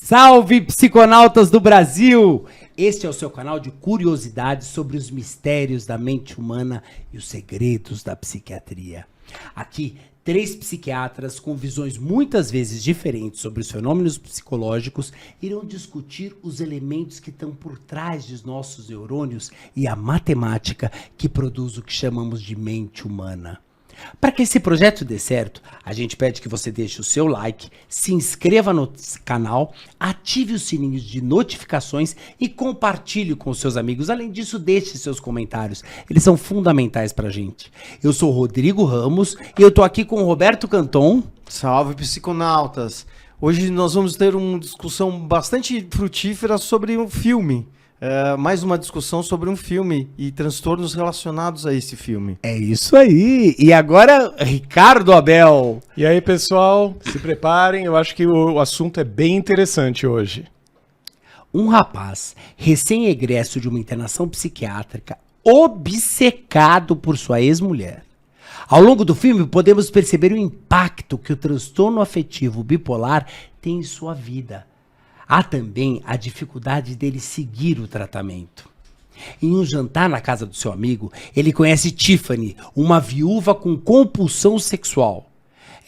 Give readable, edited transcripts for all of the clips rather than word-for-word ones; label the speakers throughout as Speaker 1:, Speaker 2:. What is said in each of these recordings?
Speaker 1: Salve, psiconautas do Brasil! Este é o seu canal de curiosidades sobre os mistérios da mente humana e os segredos da psiquiatria. Aqui, 3 psiquiatras com visões muitas vezes diferentes sobre os fenômenos psicológicos irão discutir os elementos que estão por trás de nossos neurônios e a matemática que produz o que chamamos de mente humana. Para que esse projeto dê certo, a gente pede que você deixe o seu like, se inscreva no canal, ative os sininhos de notificações e compartilhe com os seus amigos. Além disso, deixe seus comentários, eles são fundamentais para a gente. Eu sou o Rodrigo Ramos e eu tô aqui com o Roberto Canton.
Speaker 2: Salve, psiconautas! Hoje nós vamos ter uma discussão bastante frutífera sobre um filme. Mais uma discussão sobre um filme e transtornos relacionados a esse filme.
Speaker 1: É isso aí! E agora, Ricardo Abel.
Speaker 3: E aí, pessoal, se preparem, eu acho que o assunto é bem interessante hoje.
Speaker 1: Um rapaz recém-egresso de uma internação psiquiátrica, obcecado por sua ex-mulher. Ao longo do filme, podemos perceber o impacto que o transtorno afetivo bipolar tem em sua vida. Há também a dificuldade dele seguir o tratamento. Em um jantar na casa do seu amigo, ele conhece Tiffany, uma viúva com compulsão sexual.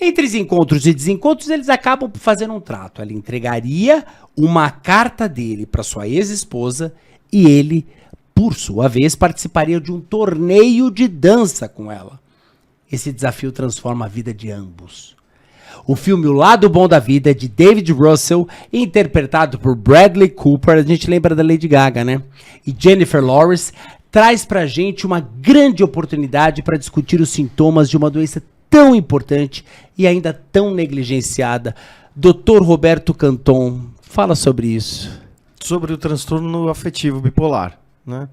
Speaker 1: Entre os encontros e desencontros, eles acabam por fazer um trato. Ela entregaria uma carta dele para sua ex-esposa e ele, por sua vez, participaria de um torneio de dança com ela. Esse desafio transforma a vida de ambos. O filme O Lado Bom da Vida é de David Russell, interpretado por Bradley Cooper, a gente lembra da Lady Gaga, né? E Jennifer Lawrence, traz pra gente uma grande oportunidade para discutir os sintomas de uma doença tão importante e ainda tão negligenciada. Dr. Roberto Canton, fala sobre isso.
Speaker 2: Sobre o transtorno afetivo bipolar, né?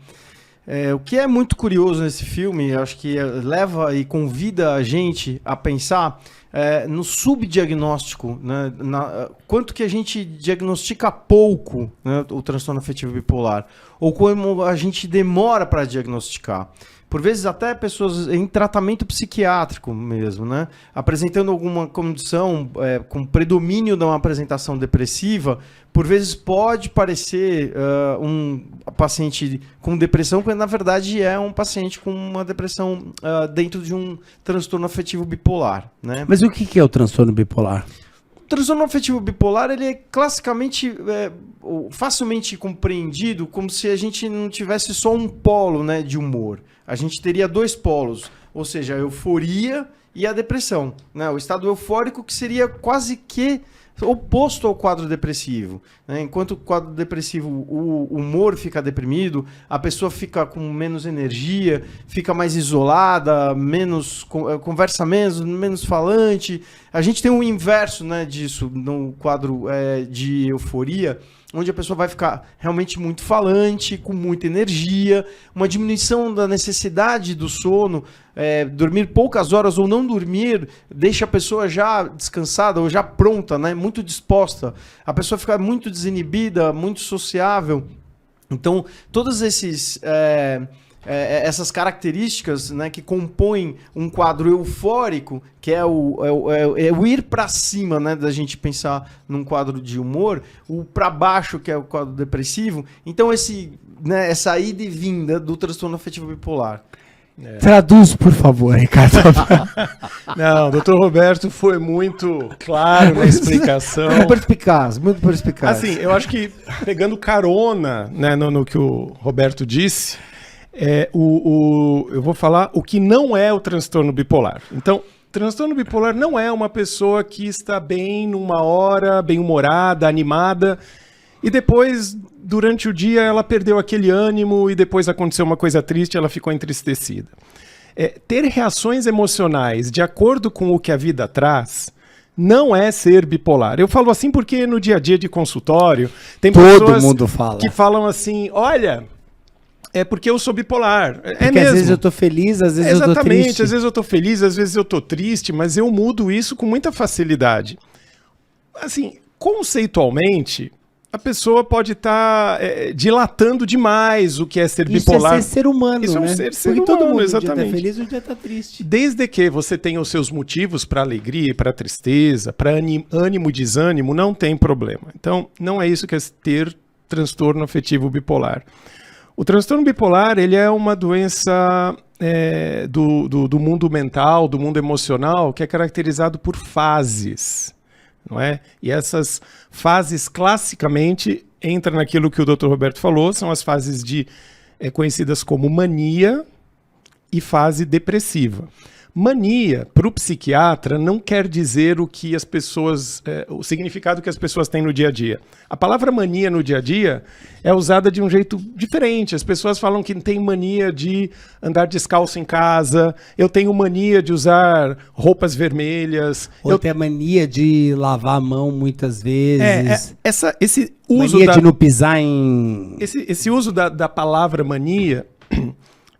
Speaker 2: O que é muito curioso nesse filme, acho que leva e convida a gente a pensar no subdiagnóstico, né, quanto que a gente diagnostica pouco, né, o transtorno afetivo bipolar, ou como a gente demora para diagnosticar. Por vezes até pessoas em tratamento psiquiátrico mesmo, né? Apresentando alguma condição com predomínio de uma apresentação depressiva, por vezes pode parecer um paciente com depressão, quando na verdade é um paciente com uma depressão dentro de um transtorno afetivo bipolar, né?
Speaker 1: Mas o que é o transtorno bipolar?
Speaker 2: O transtorno afetivo bipolar, ele é classicamente facilmente compreendido como se a gente não tivesse só um polo, né, de humor. A gente teria 2 polos, ou seja, a euforia e a depressão, né? O estado eufórico que seria quase que oposto ao quadro depressivo, né? Enquanto o quadro depressivo, o humor fica deprimido, a pessoa fica com menos energia, fica mais isolada, conversa menos falante. A gente tem o inverso, né, disso no quadro de euforia, onde a pessoa vai ficar realmente muito falante, com muita energia, uma diminuição da necessidade do sono, dormir poucas horas ou não dormir, deixa a pessoa já descansada ou já pronta, né, muito disposta. A pessoa fica muito desinibida, muito sociável. Então, todos essas características, né, que compõem um quadro eufórico, que é o ir para cima, né, da gente pensar num quadro de humor, o para baixo, que é o quadro depressivo. Então, essa ida e vinda do transtorno afetivo bipolar.
Speaker 1: Traduz, por favor, Ricardo.
Speaker 3: Não, o Dr. Roberto foi muito claro na explicação.
Speaker 2: Muito perspicaz, muito perspicaz.
Speaker 3: Assim, eu acho que, pegando carona, né, no que o Roberto disse, eu vou falar o que não é o transtorno bipolar. Então, transtorno bipolar não é uma pessoa que está bem numa hora, bem-humorada, animada, e depois, durante o dia, ela perdeu aquele ânimo e depois aconteceu uma coisa triste, ela ficou entristecida. Ter reações emocionais de acordo com o que a vida traz não é ser bipolar. Eu falo assim porque no dia a dia de consultório tem pessoas que falam assim, olha, é porque eu sou bipolar.
Speaker 1: Porque mesmo. Às vezes eu tô feliz, às vezes eu tô triste.
Speaker 3: Exatamente, às vezes eu tô feliz, às vezes eu tô triste, mas eu mudo isso com muita facilidade. Assim, conceitualmente, a pessoa pode estar dilatando demais o que é ser
Speaker 1: Isso
Speaker 3: bipolar.
Speaker 1: é ser ser humano,
Speaker 3: Isso é um
Speaker 1: né?
Speaker 3: ser
Speaker 1: Porque todo
Speaker 3: humano,
Speaker 1: mundo
Speaker 3: exatamente.
Speaker 1: um dia tá feliz, um dia tá triste.
Speaker 3: Desde que você tenha os seus motivos para alegria e para tristeza, para ânimo e desânimo, não tem problema. Então, não é isso que é ter transtorno afetivo bipolar. O transtorno bipolar, ele é uma doença do mundo mental, do mundo emocional, que é caracterizado por fases, não é? E essas fases, classicamente, entram naquilo que o Dr. Roberto falou, são as fases conhecidas como mania e fase depressiva. Mania, para o psiquiatra, não quer dizer o que as pessoas, o significado que as pessoas têm no dia a dia. A palavra mania no dia a dia é usada de um jeito diferente. As pessoas falam que tem mania de andar descalço em casa, eu tenho mania de usar roupas vermelhas.
Speaker 1: Ou tem a mania de lavar a mão muitas vezes.
Speaker 3: Esse uso
Speaker 1: mania de não pisar em...
Speaker 3: Esse uso da palavra mania...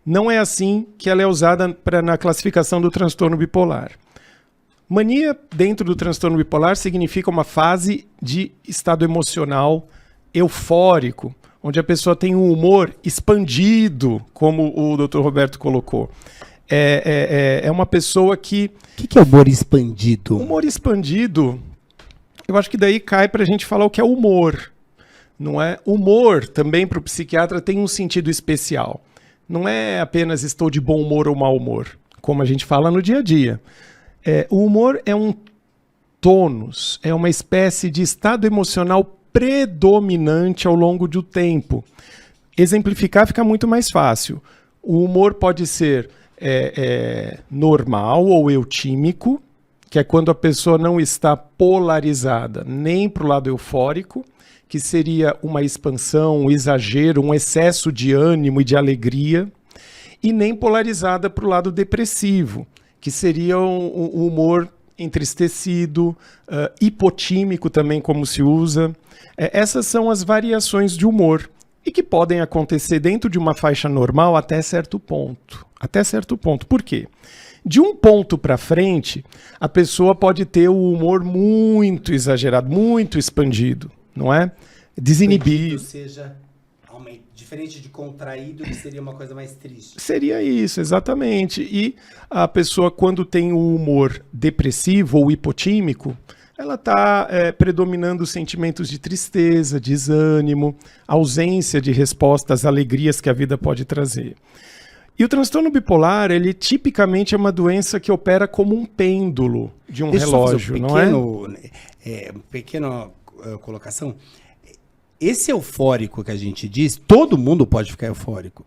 Speaker 3: Não é assim que ela é usada na classificação do transtorno bipolar. Mania, dentro do transtorno bipolar, significa uma fase de estado emocional eufórico, onde a pessoa tem um humor expandido, como o Dr. Roberto colocou. É uma pessoa que...
Speaker 1: O que é humor expandido?
Speaker 3: Humor expandido, eu acho que daí cai para a gente falar o que é humor. Não é? Humor, também para o psiquiatra, tem um sentido especial. Não é apenas estou de bom humor ou mau humor, como a gente fala no dia a dia. O humor é um tônus, é uma espécie de estado emocional predominante ao longo do tempo. Exemplificar fica muito mais fácil. O humor pode ser normal ou eutímico, que é quando a pessoa não está polarizada nem para o lado eufórico, que seria uma expansão, um exagero, um excesso de ânimo e de alegria, e nem polarizada para o lado depressivo, que seria um humor entristecido, hipotímico também, como se usa. Essas são as variações de humor, e que podem acontecer dentro de uma faixa normal até certo ponto. Até certo ponto. Por quê? De um ponto para frente, a pessoa pode ter o humor muito exagerado, muito expandido. Não é? Desinibido.
Speaker 1: Seja diferente de contraído, que seria uma coisa mais triste.
Speaker 3: Seria isso, exatamente. E a pessoa, quando tem o humor depressivo ou hipotímico, ela está predominando sentimentos de tristeza, desânimo, ausência de respostas, alegrias que a vida pode trazer. E o transtorno bipolar, ele tipicamente é uma doença que opera como um pêndulo de um relógio, não é?
Speaker 1: Pequena colocação. Esse eufórico que a gente diz, todo mundo pode ficar eufórico.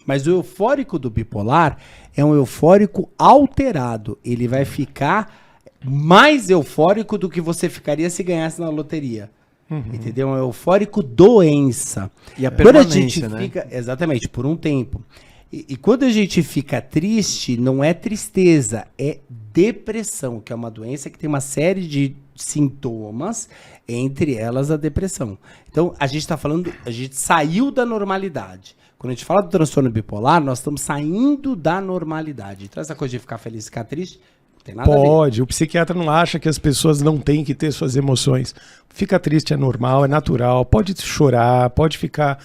Speaker 1: Mas o eufórico do bipolar é um eufórico alterado. Ele vai ficar mais eufórico do que você ficaria se ganhasse na loteria. Entendeu? É um eufórico doença.
Speaker 2: E a
Speaker 1: Quando a
Speaker 2: permanência,
Speaker 1: gente
Speaker 2: né?
Speaker 1: fica, exatamente, por um tempo. E quando a gente fica triste, não é tristeza, é depressão, que é uma doença que tem uma série de sintomas, entre elas a depressão. Então, a gente está falando, a gente saiu da normalidade. Quando a gente fala do transtorno bipolar, nós estamos saindo da normalidade. Então, essa coisa de ficar feliz e ficar triste, não tem nada a ver.
Speaker 3: Pode, o psiquiatra não acha que as pessoas não têm que ter suas emoções. Fica triste é normal, é natural, pode chorar, pode ficar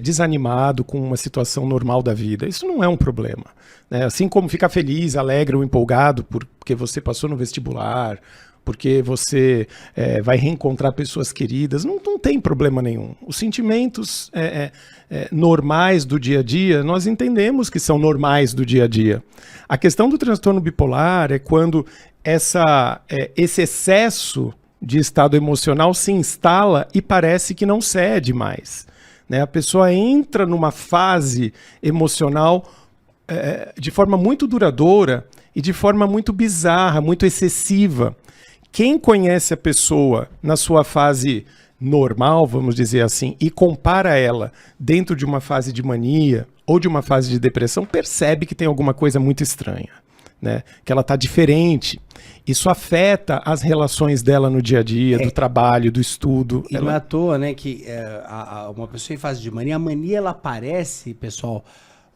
Speaker 3: desanimado com uma situação normal da vida. Isso não é um problema, né? Assim como ficar feliz, alegre ou empolgado porque você passou no vestibular, porque você vai reencontrar pessoas queridas, não tem problema nenhum. Os sentimentos normais do dia a dia, nós entendemos que são normais do dia a dia. A questão do transtorno bipolar é quando esse excesso de estado emocional se instala e parece que não cede mais, né? A pessoa entra numa fase emocional de forma muito duradoura e de forma muito bizarra, muito excessiva. Quem conhece a pessoa na sua fase normal, vamos dizer assim, e compara ela dentro de uma fase de mania ou de uma fase de depressão, percebe que tem alguma coisa muito estranha, né? Que ela está diferente. Isso afeta as relações dela no dia a dia, do trabalho, do estudo.
Speaker 1: E não é à toa, né, que uma pessoa em fase de mania, a mania ela aparece, pessoal,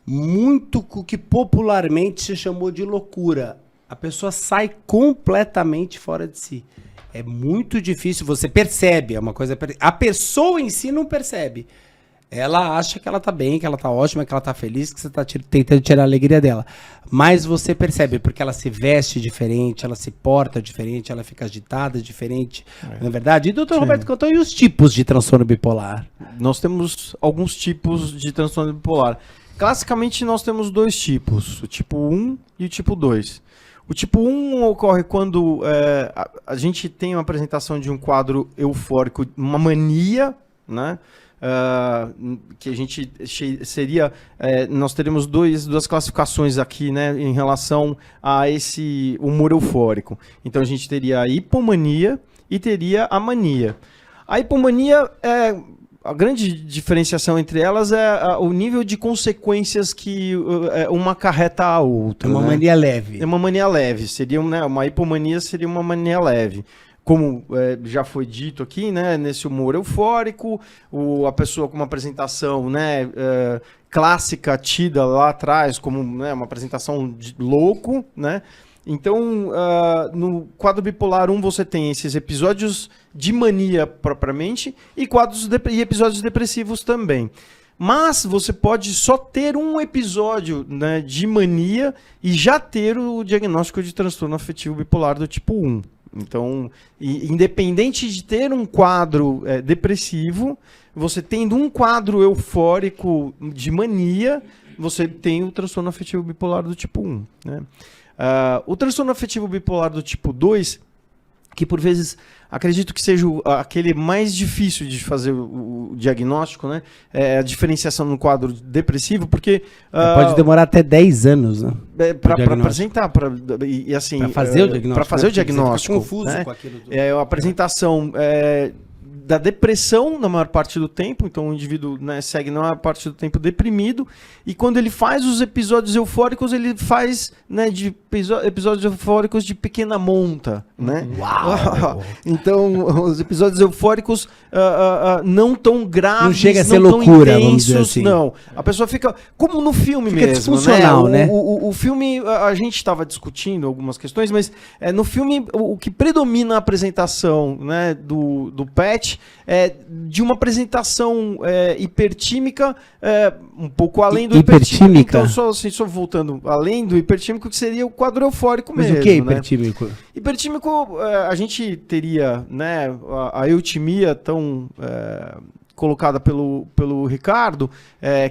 Speaker 1: muito com o que popularmente se chamou de loucura. A pessoa sai completamente fora de si. É muito difícil, você percebe, é uma coisa... A pessoa em si não percebe. Ela acha que ela tá bem, que ela tá ótima, que ela tá feliz, que você tá tentando tirar a alegria dela. Mas você percebe, porque ela se veste diferente, ela se porta diferente, ela fica agitada diferente. Não é verdade? E doutor Roberto Cantão, e os tipos de transtorno bipolar?
Speaker 2: Nós temos alguns tipos de transtorno bipolar. Classicamente, nós temos dois tipos, o tipo 1 e o tipo 2. O tipo 1 ocorre quando a gente tem uma apresentação de um quadro eufórico, uma mania, né? Que a gente seria... nós teremos duas classificações aqui, né, em relação a esse humor eufórico. Então a gente teria a hipomania e teria a mania. A hipomania, a grande diferenciação entre elas é o nível de consequências que uma acarreta a outra.
Speaker 1: É uma mania leve.
Speaker 2: É uma mania leve. Seria, né, uma hipomania seria uma mania leve. Como já foi dito aqui, né, nesse humor eufórico, a pessoa com uma apresentação, né, clássica, tida lá atrás como, né, uma apresentação de louco, né? Então, no quadro bipolar 1 você tem esses episódios de mania propriamente e episódios depressivos também. Mas você pode só ter um episódio, né, de mania e já ter o diagnóstico de transtorno afetivo bipolar do tipo 1. Então, independente de ter um quadro depressivo, você tendo um quadro eufórico de mania, você tem o transtorno afetivo bipolar do tipo 1. Né? O transtorno afetivo bipolar do tipo 2, que por vezes acredito que seja aquele mais difícil de fazer o diagnóstico, né? A diferenciação no quadro depressivo, porque...
Speaker 1: pode demorar até 10 anos, né?
Speaker 2: Para apresentar, assim...
Speaker 1: Para fazer o diagnóstico.
Speaker 2: Para fazer o diagnóstico.
Speaker 1: Você fica confuso, né, com aquilo.
Speaker 2: A apresentação da depressão na maior parte do tempo, então o indivíduo, né, segue na maior parte do tempo deprimido, e quando ele faz os episódios eufóricos, ele faz, né, de episódios eufóricos de pequena monta, né?
Speaker 1: Uau!
Speaker 2: Então, os episódios eufóricos não tão graves,
Speaker 1: não chega a ser
Speaker 2: não
Speaker 1: loucura,
Speaker 2: tão
Speaker 1: vamos dizer
Speaker 2: intensos,
Speaker 1: assim.
Speaker 2: não. A pessoa fica, como no filme
Speaker 1: fica
Speaker 2: mesmo,
Speaker 1: disfuncional, né?
Speaker 2: O filme, a gente estava discutindo algumas questões, mas no filme, o que predomina a apresentação, né, do Pat é de uma apresentação hipertímica, um pouco além do hipertímico. Então, só voltando, além do hipertímico, que seria o quadro eufórico mesmo.
Speaker 1: Mas o que é hipertímico?
Speaker 2: Né? Hipertímico, a gente teria, né, a eutimia tão colocada pelo Ricardo,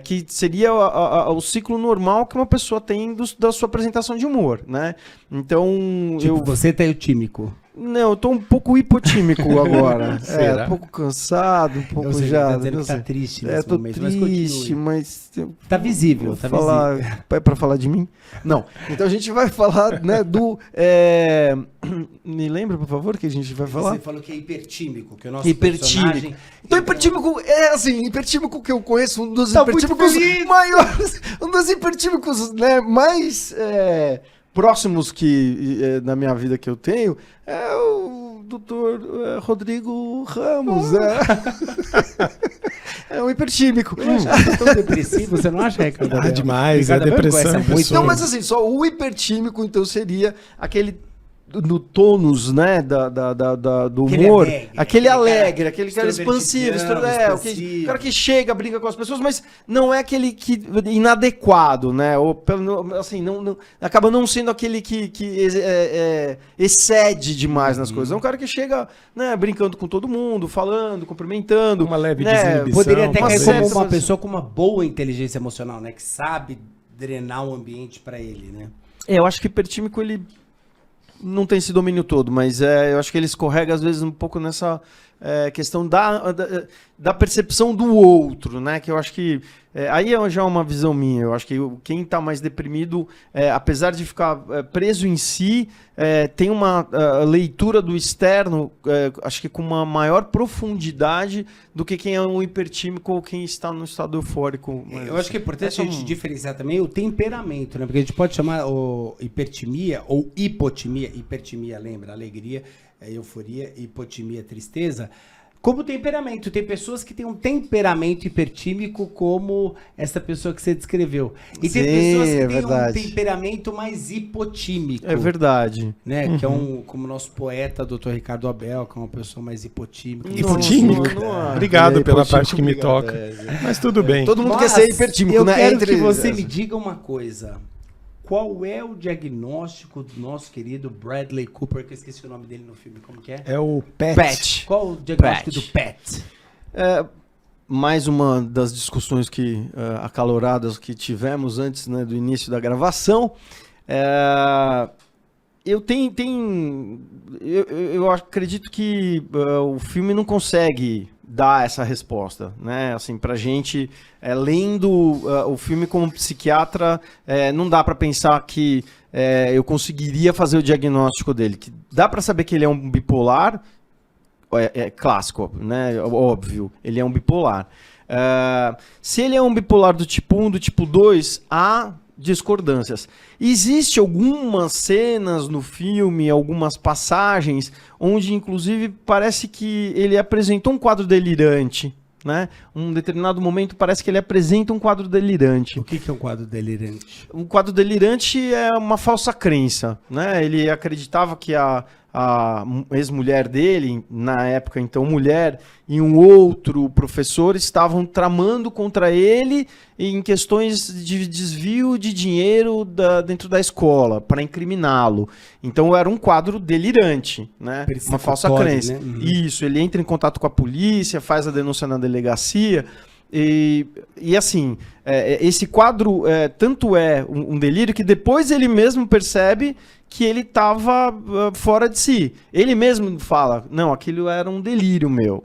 Speaker 2: que seria o ciclo normal que uma pessoa tem da sua apresentação de humor, né? Então,
Speaker 1: você tá eutímico.
Speaker 2: Não, eu tô um pouco hipotímico agora. Um pouco cansado, um pouco já.
Speaker 1: Tá dizendo que tá triste nesse
Speaker 2: tô
Speaker 1: momento,
Speaker 2: triste, mas
Speaker 1: tá visível, tá visível.
Speaker 2: É pra falar de mim? Não. Então a gente vai falar, né, do... Me lembra, por favor, que a gente vai falar?
Speaker 1: Você falou que é hipertímico, que o nosso personagem...
Speaker 2: Então hipertímico hipertímico que eu conheço, um dos hipertímicos maiores, um dos hipertímicos, né, mais... próximos que na minha vida que eu tenho é o doutor Rodrigo Ramos. É um hipertímico.
Speaker 1: Tão depressivo, você não acha, Ricardo?
Speaker 3: Demais,
Speaker 1: Ricardo,
Speaker 3: depressão.
Speaker 2: Não, mas assim, só o hipertímico, então, seria aquele no tônus, né, do humor, aquele alegre, aquele cara expansivo, o cara que chega, brinca com as pessoas, mas não é aquele que inadequado, né, ou assim, não acaba não sendo aquele que excede demais nas coisas. É um cara que chega, né, brincando com todo mundo, falando, cumprimentando,
Speaker 3: uma leve
Speaker 2: desinibição.
Speaker 1: Poderia até cair como uma
Speaker 2: certa...
Speaker 1: pessoa com uma boa inteligência emocional, né, que sabe drenar o ambiente para ele, né?
Speaker 2: Eu acho que o hipertímico, ele não tem esse domínio todo, mas eu acho que ele escorrega às vezes um pouco nessa questão da percepção do outro, né? Que eu acho que aí já é uma visão minha. Eu acho que quem está mais deprimido, apesar de ficar preso em si, tem uma leitura do externo, acho que com uma maior profundidade do que quem é um hipertímico ou quem está no estado eufórico.
Speaker 1: Eu acho que é importante a gente diferenciar também o temperamento, né? Porque a gente pode chamar hipertimia ou hipotimia. Hipertimia, lembra? Alegria, euforia, hipotimia, tristeza. Como temperamento. Tem pessoas que têm um temperamento hipertímico, como essa pessoa que você descreveu. E tem pessoas que têm um temperamento mais hipotímico.
Speaker 2: É verdade.
Speaker 1: Né? Que é como o nosso poeta, Dr. Ricardo Abel, que é uma pessoa mais hipotímica.
Speaker 3: Hipotímico? Obrigado pela parte que me toca. Mas tudo bem.
Speaker 2: Todo mundo quer ser hipertímico,
Speaker 1: eu
Speaker 2: né?
Speaker 1: quero que você me diga uma coisa. Qual é o diagnóstico do nosso querido Bradley Cooper, que eu esqueci o nome dele no filme, como que é?
Speaker 3: É o Pet.
Speaker 2: Pet.
Speaker 1: Qual o diagnóstico do Pet?
Speaker 2: Mais uma das discussões acaloradas que tivemos antes, né, do início da gravação. Eu acredito que o filme não consegue dar essa resposta, né? Assim, pra gente, lendo o filme como psiquiatra, não dá pra pensar que eu conseguiria fazer o diagnóstico dele. Que dá pra saber que ele é um bipolar, clássico, né? Óbvio, ele é um bipolar. Se ele é um bipolar do tipo 1, do tipo 2, há discordâncias. Existem algumas cenas no filme, algumas passagens, onde inclusive parece que ele apresentou um quadro delirante, né? Um determinado momento parece que ele apresenta um quadro delirante.
Speaker 1: O que é um quadro delirante?
Speaker 2: Um quadro delirante é uma falsa crença, né? Ele acreditava que a ex-mulher dele, na época então mulher, e um outro professor estavam tramando contra ele em questões de desvio de dinheiro dentro da escola, para incriminá-lo. Então era um quadro delirante, né? Uma falsa crença. Né? Uhum. Isso, ele entra em contato com a polícia, faz a denúncia na delegacia. E assim, esse quadro tanto é um delírio que depois ele mesmo percebe que ele estava fora de si. Ele mesmo fala, não, aquilo era um delírio meu.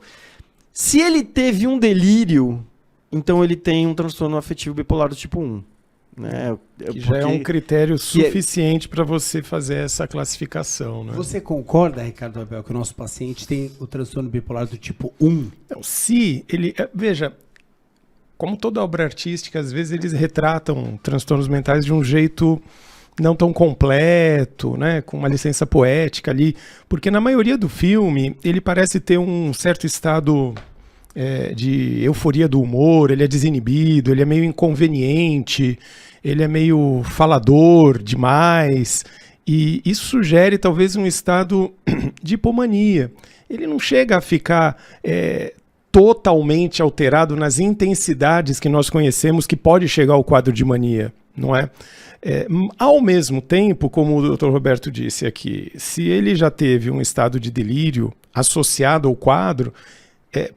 Speaker 2: Se ele teve um delírio, então ele tem um transtorno afetivo bipolar do tipo 1. Né?
Speaker 3: Que já é um critério suficiente para você fazer essa classificação. Né?
Speaker 1: Você concorda, Ricardo Abel, que o nosso paciente tem o transtorno bipolar do tipo 1?
Speaker 3: Então, se ele... Veja, como toda obra artística, às vezes eles retratam transtornos mentais de um jeito não tão completo, né, com uma licença poética ali, porque na maioria do filme ele parece ter um certo estado de euforia do humor, ele é desinibido, ele é meio inconveniente, ele é meio falador demais, e isso sugere talvez um estado de hipomania. Ele não chega a ficar totalmente alterado nas intensidades que nós conhecemos, que pode chegar ao quadro de mania, não é? Ao mesmo tempo, como o Dr. Roberto disse aqui, se ele já teve um estado de delírio associado ao quadro,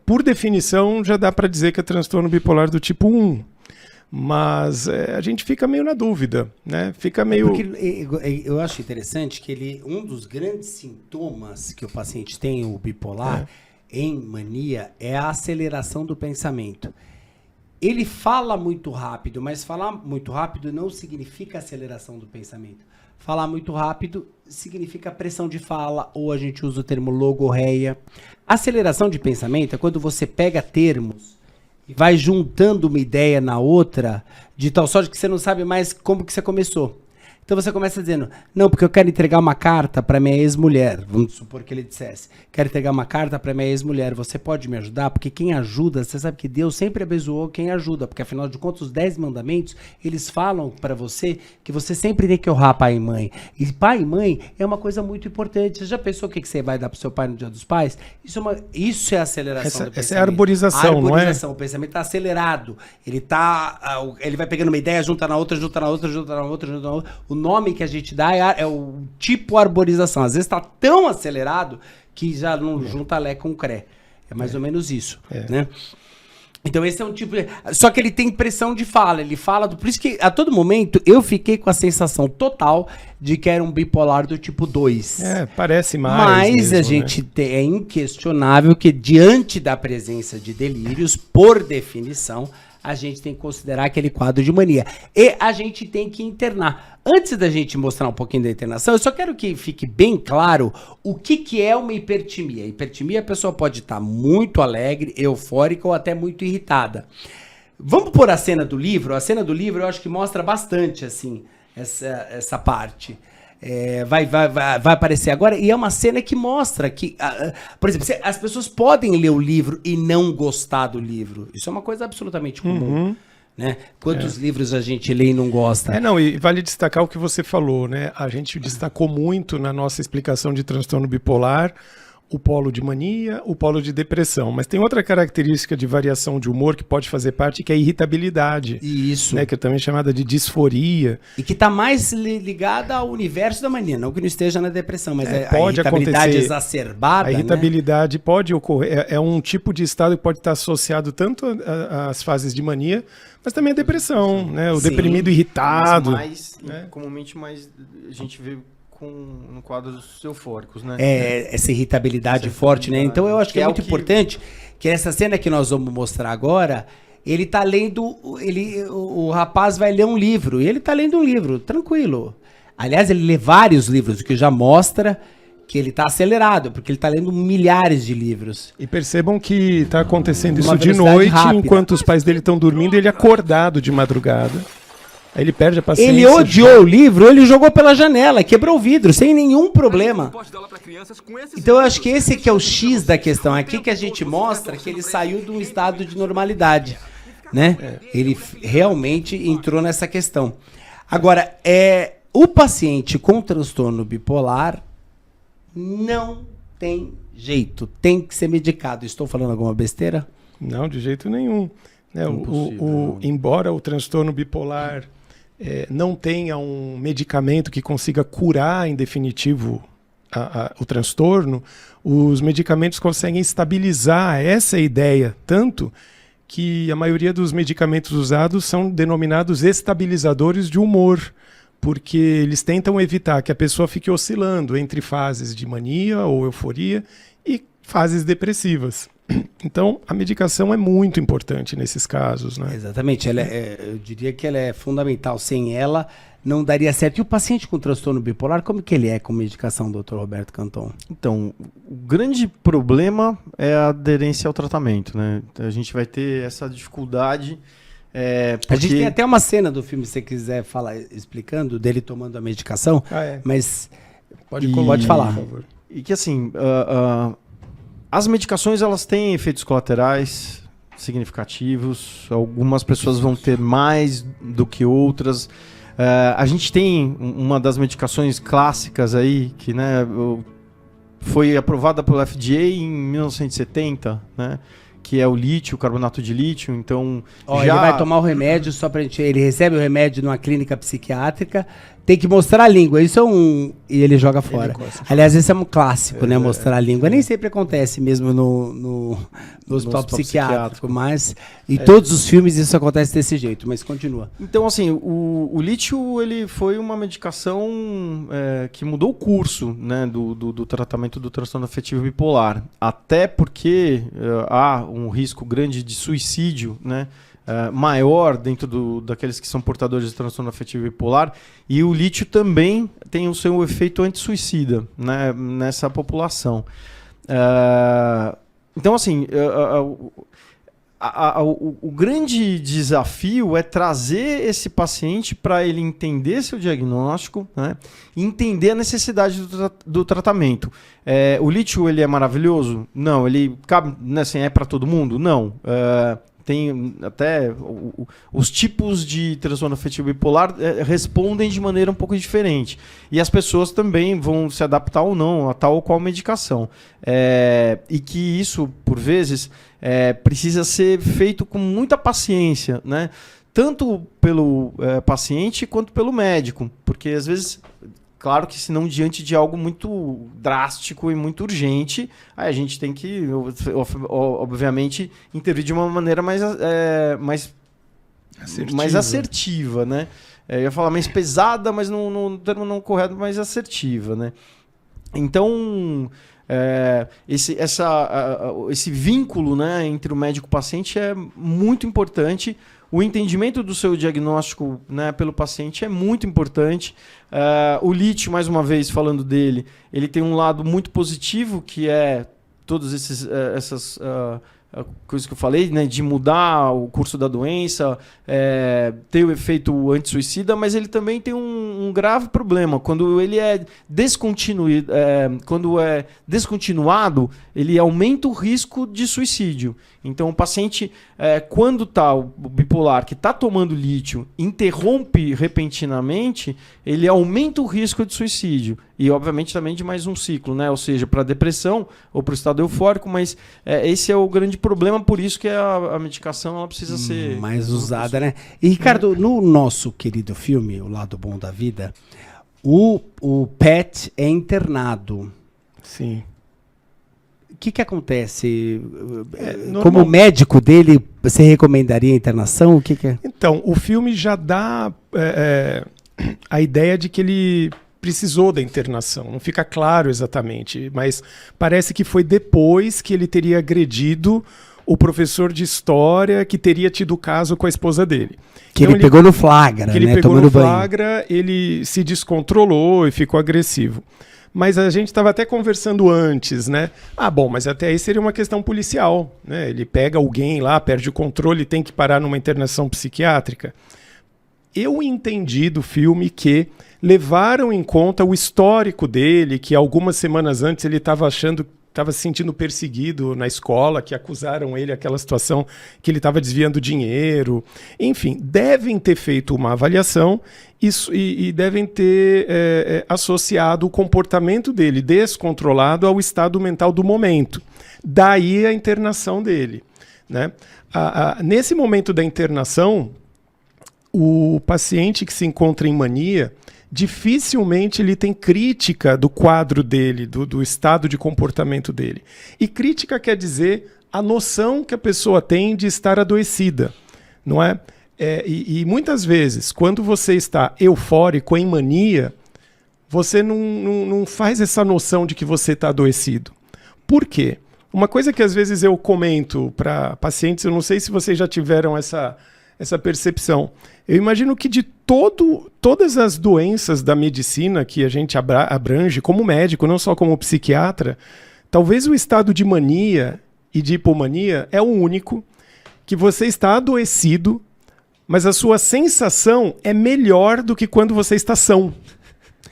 Speaker 3: por definição já dá para dizer que é transtorno bipolar do tipo 1. Mas a gente fica meio na dúvida, né? Fica meio...
Speaker 1: Porque eu acho interessante que um dos grandes sintomas que o paciente tem, o bipolar, em mania, é a aceleração do pensamento. Ele fala muito rápido, mas falar muito rápido não significa aceleração do pensamento. Falar muito rápido significa pressão de fala, ou a gente usa o termo logorreia. Aceleração de pensamento é quando você pega termos e vai juntando uma ideia na outra, de tal sorte que você não sabe mais como que você começou. Então você começa dizendo, não, porque eu quero entregar uma carta para minha ex-mulher. Vamos supor que ele dissesse, quero entregar uma carta para minha ex-mulher, você pode me ajudar? Porque quem ajuda, você sabe que Deus sempre abençoou quem ajuda, porque afinal de contas os 10 mandamentos, eles falam para você que você sempre tem que honrar pai e mãe. E pai e mãe é uma coisa muito importante. Você já pensou o que você vai dar pro seu pai no Dia dos Pais? Isso é aceleração do pensamento.
Speaker 3: Essa é a arborização, não é?
Speaker 1: O pensamento está acelerado. Ele vai pegando uma ideia, junta na outra, junta na outra, junta na outra, junta na outra. O nome que a gente dá é o tipo arborização. Às vezes está tão acelerado que já não junta Lé com Cré. É mais ou menos isso, né? Então esse é um tipo... Só que ele tem pressão de fala. Ele fala... Por isso que a todo momento eu fiquei com a sensação total de que era um bipolar do tipo 2.
Speaker 3: Parece mais.
Speaker 1: Mas a gente é inquestionável que diante da presença de delírios, por definição, a gente tem que considerar aquele quadro de mania. E a gente tem que internar. Antes da gente mostrar um pouquinho da internação, eu só quero que fique bem claro o que é uma hipertimia. Hipertimia, a pessoa pode estar muito alegre, eufórica ou até muito irritada. Vamos pôr a cena do livro? A cena do livro eu acho que mostra bastante assim, essa parte. vai aparecer agora, e é uma cena que mostra que, por exemplo, as pessoas podem ler o livro e não gostar do livro. Isso é uma coisa absolutamente comum. Né? Quantos livros a gente lê e não gosta?
Speaker 3: Não, e vale destacar o que você falou, né? A gente destacou muito na nossa explicação de transtorno bipolar o polo de mania, o polo de depressão. Mas tem outra característica de variação de humor que pode fazer parte, que é a irritabilidade.
Speaker 1: Isso.
Speaker 3: Né? Que é também chamada de disforia.
Speaker 1: E que está mais ligada ao universo da mania, não que não esteja na depressão, mas
Speaker 3: pode
Speaker 1: a irritabilidade
Speaker 3: acontecer,
Speaker 1: exacerbada.
Speaker 3: A irritabilidade pode ocorrer, é um tipo de estado que pode estar associado tanto às fases de mania, mas também à depressão, né? O deprimido irritado.
Speaker 2: Comumente mais a gente vê no quadros eufóricos, né?
Speaker 1: Essa irritabilidade forte, né? Então eu acho que é muito importante que essa cena que nós vamos mostrar agora, ele tá lendo, o rapaz vai ler um livro, e ele tá lendo um livro, tranquilo. Aliás, ele lê vários livros, o que já mostra que ele tá acelerado, porque ele tá lendo milhares de livros.
Speaker 3: E percebam que está acontecendo
Speaker 1: Uma
Speaker 3: isso de
Speaker 1: velocidade
Speaker 3: noite,
Speaker 1: rápida.
Speaker 3: enquanto os pais dele estão dormindo, ele acordado de madrugada. Aí ele perde a paciência.
Speaker 1: Ele odiou o livro, ele jogou pela janela, quebrou o vidro, sem nenhum problema. Então eu acho que esse que é o X da questão. Aqui que a gente mostra que ele saiu de um estado de normalidade, né? Ele realmente entrou nessa questão. Agora, o paciente com transtorno bipolar não tem jeito, tem que ser medicado. Estou falando alguma besteira?
Speaker 3: Não, de jeito nenhum. Embora o transtorno bipolar não tenha um medicamento que consiga curar em definitivo o transtorno, os medicamentos conseguem estabilizar essa ideia, tanto que a maioria dos medicamentos usados são denominados estabilizadores de humor, porque eles tentam evitar que a pessoa fique oscilando entre fases de mania ou euforia e fases depressivas. Então, a medicação é muito importante nesses casos, né?
Speaker 1: Exatamente. Eu diria que ela é fundamental. Sem ela, não daria certo. E o paciente com transtorno bipolar, como que ele é com medicação, Dr. Roberto Canton?
Speaker 2: Então, o grande problema é a aderência ao tratamento, né? A gente vai ter essa dificuldade.
Speaker 1: A gente tem até uma cena do filme, se você quiser falar, explicando, dele tomando a medicação, mas pode falar. Por favor.
Speaker 2: E que assim, as medicações elas têm efeitos colaterais significativos, algumas pessoas vão ter mais do que outras. A gente tem uma das medicações clássicas aí, que né, foi aprovada pelo FDA em 1970, né? Que é o lítio, o carbonato de lítio, então...
Speaker 1: Ele vai tomar o remédio só pra gente... Ele recebe o remédio numa clínica psiquiátrica, tem que mostrar a língua, isso é e ele joga fora. Aliás, esse é um clássico, né? Mostrar a língua. Nem sempre acontece mesmo no hospital psiquiátrico, mas em todos os filmes isso acontece desse jeito, mas continua.
Speaker 2: Então, assim, o lítio, ele foi uma medicação que mudou o curso, né, do tratamento do transtorno afetivo bipolar. Até porque há um risco grande de suicídio, né? Maior dentro daqueles que são portadores de transtorno afetivo bipolar, e o lítio também tem o seu efeito anti-suicida, né, nessa população. Então, assim, o grande desafio é trazer esse paciente para ele entender seu diagnóstico, né, e entender a necessidade do tratamento. O lítio, ele é maravilhoso? Não. Ele cabe, né, assim, é para todo mundo? Não. Tem até os tipos de transtorno afetivo bipolar respondem de maneira um pouco diferente. E as pessoas também vão se adaptar ou não a tal ou qual medicação. E que isso, por vezes, precisa ser feito com muita paciência, né? Tanto pelo paciente quanto pelo médico. Porque, às vezes... Claro que se não diante de algo muito drástico e muito urgente, aí a gente tem que, obviamente, intervir de uma maneira mais assertiva, né? Eu ia falar mais pesada, mas no termo não correto, mais assertiva, né? Então, esse vínculo, né, entre o médico e o paciente é muito importante. O entendimento do seu diagnóstico, né, pelo paciente é muito importante. O lítio, mais uma vez falando dele, ele tem um lado muito positivo, que é todas essas a coisa que eu falei, né, de mudar o curso da doença, ter o efeito anti-suicida, mas ele também tem um grave problema. Quando ele é descontinuado, ele aumenta o risco de suicídio. Então, o paciente, quando está o bipolar, que está tomando lítio, interrompe repentinamente, ele aumenta o risco de suicídio. E, obviamente, também de mais um ciclo, né? Ou seja, para depressão ou para o estado eufórico, mas esse é o grande problema, por isso que a medicação ela precisa ser
Speaker 1: mais usada, né? E, Ricardo, no nosso querido filme, O Lado Bom da Vida, o Pat é internado.
Speaker 3: Sim.
Speaker 1: O que acontece?
Speaker 3: Normal.
Speaker 1: Como médico dele, você recomendaria a internação? O que é?
Speaker 3: Então, o filme já dá a ideia de que ele precisou da internação. Não fica claro exatamente, mas parece que foi depois que ele teria agredido o professor de história que teria tido caso com a esposa dele.
Speaker 1: Que
Speaker 3: então,
Speaker 1: ele pegou no flagra,
Speaker 3: que ele
Speaker 1: né?
Speaker 3: pegou
Speaker 1: Tomando
Speaker 3: no
Speaker 1: banho.
Speaker 3: flagra, ele se descontrolou e ficou agressivo. Mas a gente estava até conversando antes, né? Ah, bom, mas até aí seria uma questão policial, né? Ele pega alguém lá, perde o controle, tem que parar numa internação psiquiátrica. Eu entendi do filme que levaram em conta o histórico dele, que algumas semanas antes ele estava se sentindo perseguido na escola, que acusaram ele aquela situação que ele estava desviando dinheiro. Enfim, devem ter feito uma avaliação e devem ter associado o comportamento dele descontrolado ao estado mental do momento. Daí a internação dele, né? Nesse momento da internação, o paciente que se encontra em mania, dificilmente ele tem crítica do quadro dele, do estado de comportamento dele. E crítica quer dizer a noção que a pessoa tem de estar adoecida, não é? E muitas vezes, quando você está eufórico, em mania, você não faz essa noção de que você está adoecido. Por quê? Uma coisa que às vezes eu comento para pacientes, eu não sei se vocês já tiveram essa percepção. Eu imagino que de todas as doenças da medicina que a gente abrange como médico, não só como psiquiatra, talvez o estado de mania e de hipomania é o único que você está adoecido, mas a sua sensação é melhor do que quando você está são.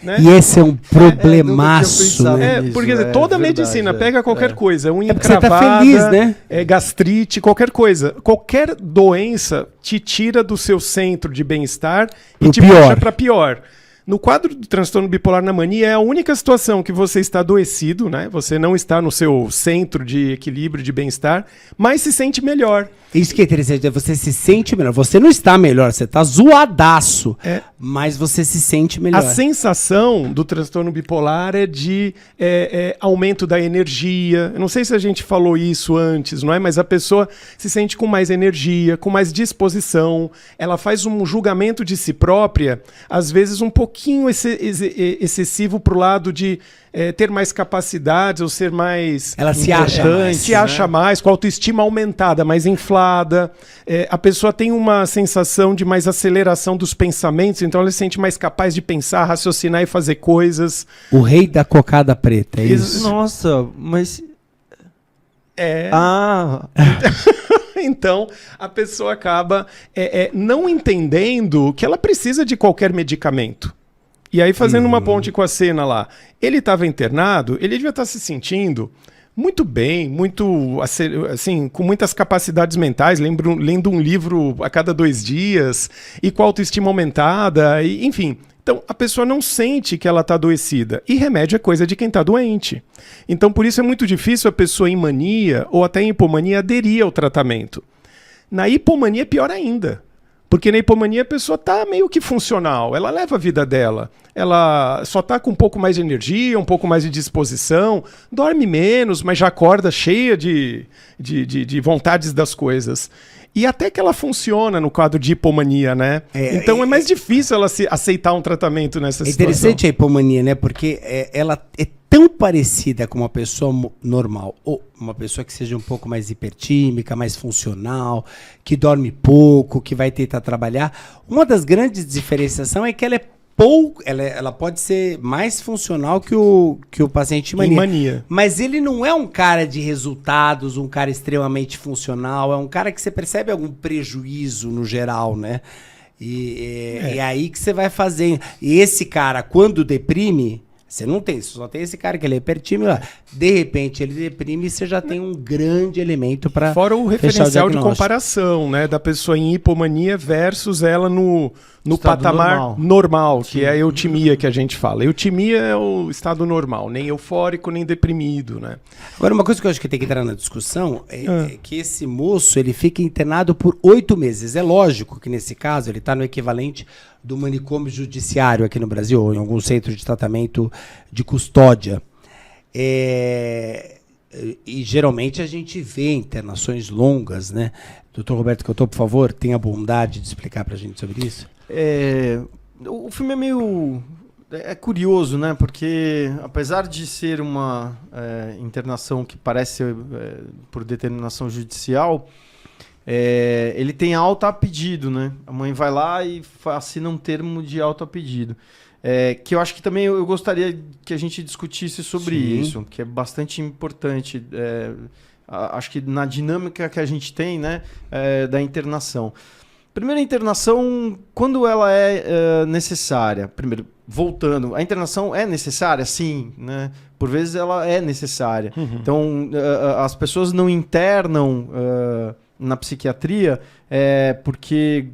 Speaker 3: Né?
Speaker 1: E esse é um problemaço, né?
Speaker 3: Porque toda a medicina pega qualquer coisa, unha
Speaker 1: porque você tá
Speaker 3: encravada,
Speaker 1: feliz, né?
Speaker 3: Gastrite, qualquer coisa. Qualquer doença te tira do seu centro de bem-estar e te puxa para pior. No quadro do transtorno bipolar na mania, é a única situação que você está adoecido, né? Você não está no seu centro de equilíbrio, de bem-estar, mas se sente melhor.
Speaker 1: Isso que é interessante, você se sente melhor. Você não está melhor, você está zoadaço, mas você se sente melhor.
Speaker 3: A sensação do transtorno bipolar é de aumento da energia. Eu não sei se a gente falou isso antes, não é? Mas a pessoa se sente com mais energia, com mais disposição. Ela faz um julgamento de si própria, às vezes um pouquinho excessivo para o lado de ter mais capacidades ou ser mais...
Speaker 1: Ela se acha
Speaker 3: mais, com a autoestima aumentada, mais inflada. A pessoa tem uma sensação de mais aceleração dos pensamentos, então ela se sente mais capaz de pensar, raciocinar e fazer coisas.
Speaker 1: O rei da cocada preta, é isso?
Speaker 2: Nossa, mas...
Speaker 3: Então, a pessoa acaba não entendendo que ela precisa de qualquer medicamento. E aí, fazendo uma ponte com a cena lá, ele estava internado, ele devia estar se sentindo muito bem, muito assim, com muitas capacidades mentais, lendo um livro a cada 2 dias, e com a autoestima aumentada, enfim. Então, a pessoa não sente que ela está adoecida. E remédio é coisa de quem está doente. Então, por isso é muito difícil a pessoa em mania ou até em hipomania aderir ao tratamento. Na hipomania é pior ainda. Porque na hipomania a pessoa está meio que funcional, ela leva a vida dela, ela só está com um pouco mais de energia, um pouco mais de disposição, dorme menos, mas já acorda cheia de vontades das coisas. E até que ela funciona no quadro de hipomania, né? Então é mais difícil ela aceitar um tratamento nessa situação.
Speaker 1: É interessante a hipomania, né? Porque ela é tão parecida com uma pessoa normal, ou uma pessoa que seja um pouco mais hipertímica, mais funcional, que dorme pouco, que vai tentar trabalhar. Uma das grandes diferenciações é que ela é ela pode ser mais funcional que o paciente em
Speaker 3: Em
Speaker 1: mania.
Speaker 3: mania.
Speaker 1: Mas ele não é um cara de resultados, um cara extremamente funcional, é um cara que você percebe algum prejuízo no geral, né? E é aí que você vai fazer. E esse cara, quando deprime, você não tem, você só tem esse cara que ele é hipertímido lá. De repente ele deprime e você já tem um grande elemento para
Speaker 3: Fora o referencial de comparação, né? Da pessoa em hipomania versus ela no
Speaker 2: Estado
Speaker 3: patamar normal, que é a eutimia que a gente fala. Eutimia é o estado normal, nem eufórico, nem deprimido, né?
Speaker 1: Agora, uma coisa que eu acho que tem que entrar na discussão é que esse moço, ele fica internado por 8 meses. É lógico que nesse caso ele está no equivalente do manicômio judiciário aqui no Brasil, ou em algum centro de tratamento de custódia. E geralmente a gente vê internações longas, né? Doutor Roberto Cotô, por favor, tenha a bondade de explicar pra gente sobre isso.
Speaker 2: O filme é meio... É curioso, né? Porque apesar de ser uma internação que parece ser por determinação judicial, ele tem alta a pedido, né? A mãe vai lá e assina um termo de alta a pedido. Que eu acho que também eu gostaria que a gente discutisse sobre isso, que é bastante importante. Acho que na dinâmica que a gente tem, né, da internação. Primeiro, a internação, quando ela é necessária. Primeiro, voltando, a internação é necessária? Sim, né? Por vezes ela é necessária. Então, as pessoas não internam na psiquiatria porque...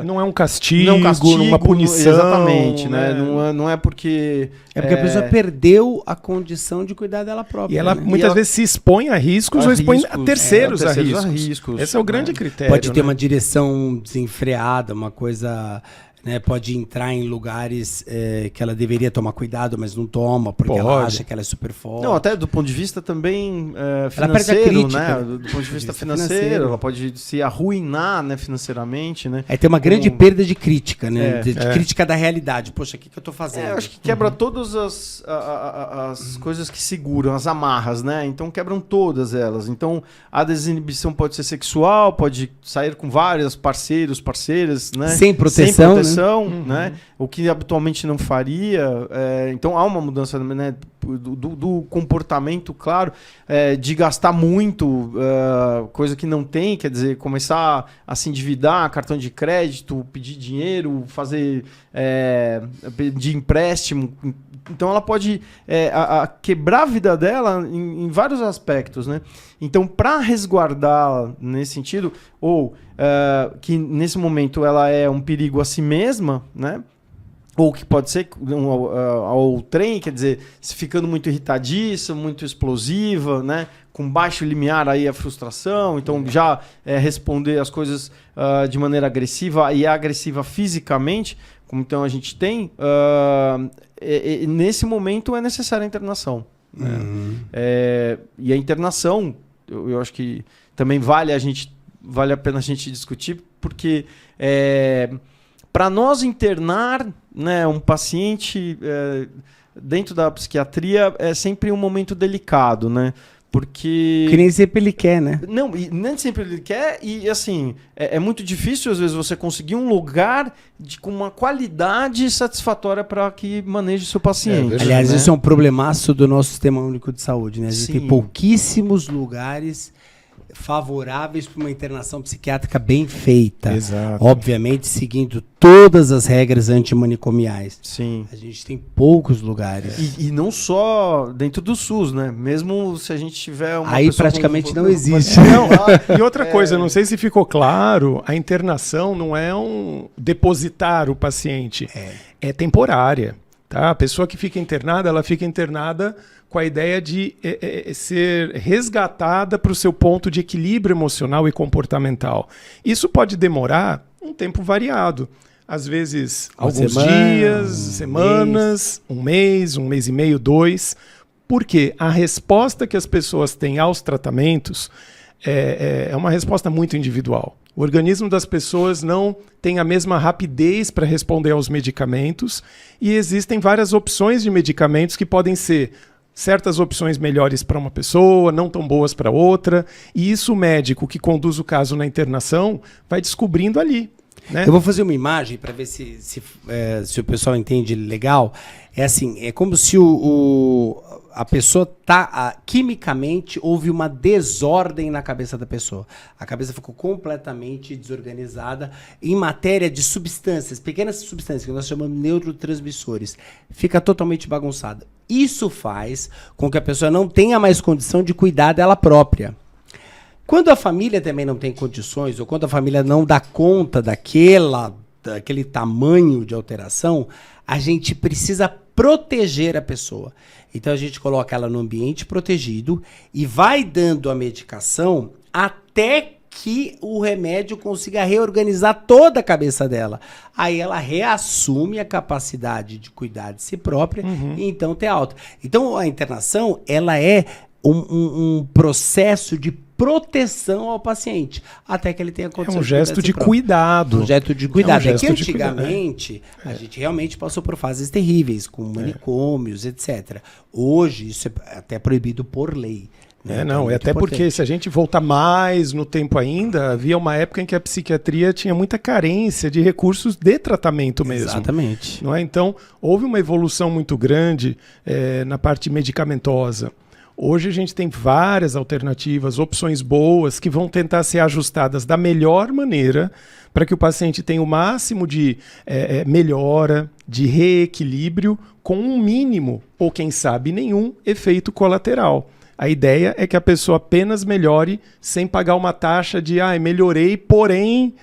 Speaker 3: não é um castigo, uma punição.
Speaker 2: Exatamente, né? Não é porque...
Speaker 1: É porque a pessoa perdeu a condição de cuidar dela própria.
Speaker 3: E ela
Speaker 1: né?
Speaker 3: muitas vezes se expõe a riscos ou expõe a terceiros a riscos. Esse é o grande critério.
Speaker 1: Pode ter uma direção desenfreada, uma coisa... Né, pode entrar em lugares que ela deveria tomar cuidado, mas não toma, porque ela acha que ela é super forte.
Speaker 2: Não, até do ponto de vista também financeiro,
Speaker 1: ela perde a crítica,
Speaker 2: né? Do ponto de vista financeiro, ela pode se arruinar, né, financeiramente, né?
Speaker 1: Aí tem uma grande perda de crítica, né? De crítica da realidade. Poxa, o que eu tô fazendo?
Speaker 2: Eu acho que quebra todas as coisas que seguram, as amarras, né? Então quebram todas elas. Então a desinibição pode ser sexual, pode sair com vários parceiras, né?
Speaker 1: Sem proteção,
Speaker 2: né? O que habitualmente não faria. Então há uma mudança, né, do comportamento, claro, de gastar muito, coisa que não tem, quer dizer, começar a se endividar, cartão de crédito, pedir dinheiro, fazer de empréstimo. Então ela pode quebrar a vida dela em vários aspectos, né? Então, para resguardá-la nesse sentido, ou que nesse momento ela é um perigo a si mesma, né? Ou que pode ser ao trem, quer dizer, se ficando muito irritadiça, muito explosiva, né? Com baixo limiar aí a frustração, então já responder as coisas de maneira agressiva e agressiva fisicamente, como então a gente tem, nesse momento é necessária a internação. E a internação, eu acho que também vale a pena a gente discutir, porque para nós internar, né, um paciente dentro da psiquiatria é sempre um momento delicado, né? Porque...
Speaker 1: Que nem sempre ele quer, né?
Speaker 2: Não, e nem sempre ele quer, e assim, é muito difícil às vezes você conseguir um lugar com uma qualidade satisfatória para que maneje o seu paciente.
Speaker 1: Aliás,
Speaker 2: né?
Speaker 1: isso é um problemaço do nosso Sistema Único de Saúde, né? A gente
Speaker 2: Sim.
Speaker 1: tem pouquíssimos lugares favoráveis para uma internação psiquiátrica bem feita.
Speaker 3: Exato.
Speaker 1: Obviamente, seguindo todas as regras antimanicomiais.
Speaker 2: Sim.
Speaker 1: A gente tem poucos lugares.
Speaker 2: E não só dentro do SUS, né? Mesmo se a gente tiver uma
Speaker 1: Aí
Speaker 2: pessoa
Speaker 1: praticamente
Speaker 2: com-
Speaker 1: não existe.
Speaker 3: Não, e outra coisa, não sei se ficou claro, a internação não é depositar o paciente, é temporária. Tá? A pessoa que fica internada, ela fica internada com a ideia de ser resgatada para o seu ponto de equilíbrio emocional e comportamental. Isso pode demorar um tempo variado. Às vezes, alguns dias, semanas, um mês e meio, 2. Porque a resposta que as pessoas têm aos tratamentos é uma resposta muito individual. O organismo das pessoas não tem a mesma rapidez para responder aos medicamentos e existem várias opções de medicamentos que podem ser certas opções melhores para uma pessoa, não tão boas para outra, e isso o médico que conduz o caso na internação vai descobrindo ali. né?
Speaker 1: Eu vou fazer uma imagem para ver se o pessoal entende legal. É assim, é como se a pessoa quimicamente houve uma desordem na cabeça da pessoa. A cabeça ficou completamente desorganizada em matéria de substâncias, pequenas substâncias que nós chamamos de neurotransmissores. Fica totalmente bagunçada. Isso faz com que a pessoa não tenha mais condição de cuidar dela própria. Quando a família também não tem condições, ou quando a família não dá conta daquele tamanho de alteração, a gente precisa proteger a pessoa. Então a gente coloca ela no ambiente protegido e vai dando a medicação até que o remédio consiga reorganizar toda a cabeça dela. Aí ela reassume a capacidade de cuidar de si própria e então ter alta. Então a internação, ela é um processo de proteção ao paciente, até que ele tenha condição
Speaker 3: É um gesto de cuidado.
Speaker 1: Um gesto de cuidado.
Speaker 3: É um gesto
Speaker 1: que
Speaker 3: de cuidado,
Speaker 1: antigamente a gente realmente passou por fases terríveis, com manicômios, etc. Hoje isso é até proibido por lei. Né?
Speaker 3: Não,
Speaker 1: é
Speaker 3: até
Speaker 1: importante.
Speaker 3: porque se a gente voltar mais no tempo ainda, havia uma época em que a psiquiatria tinha muita carência de recursos de tratamento mesmo.
Speaker 1: Exatamente.
Speaker 3: Não é? Então, houve uma evolução muito grande na parte medicamentosa. Hoje a gente tem várias alternativas, opções boas que vão tentar ser ajustadas da melhor maneira para que o paciente tenha o máximo de melhora, de reequilíbrio, com um mínimo, ou quem sabe nenhum, efeito colateral. A ideia é que a pessoa apenas melhore sem pagar uma taxa de melhorei, porém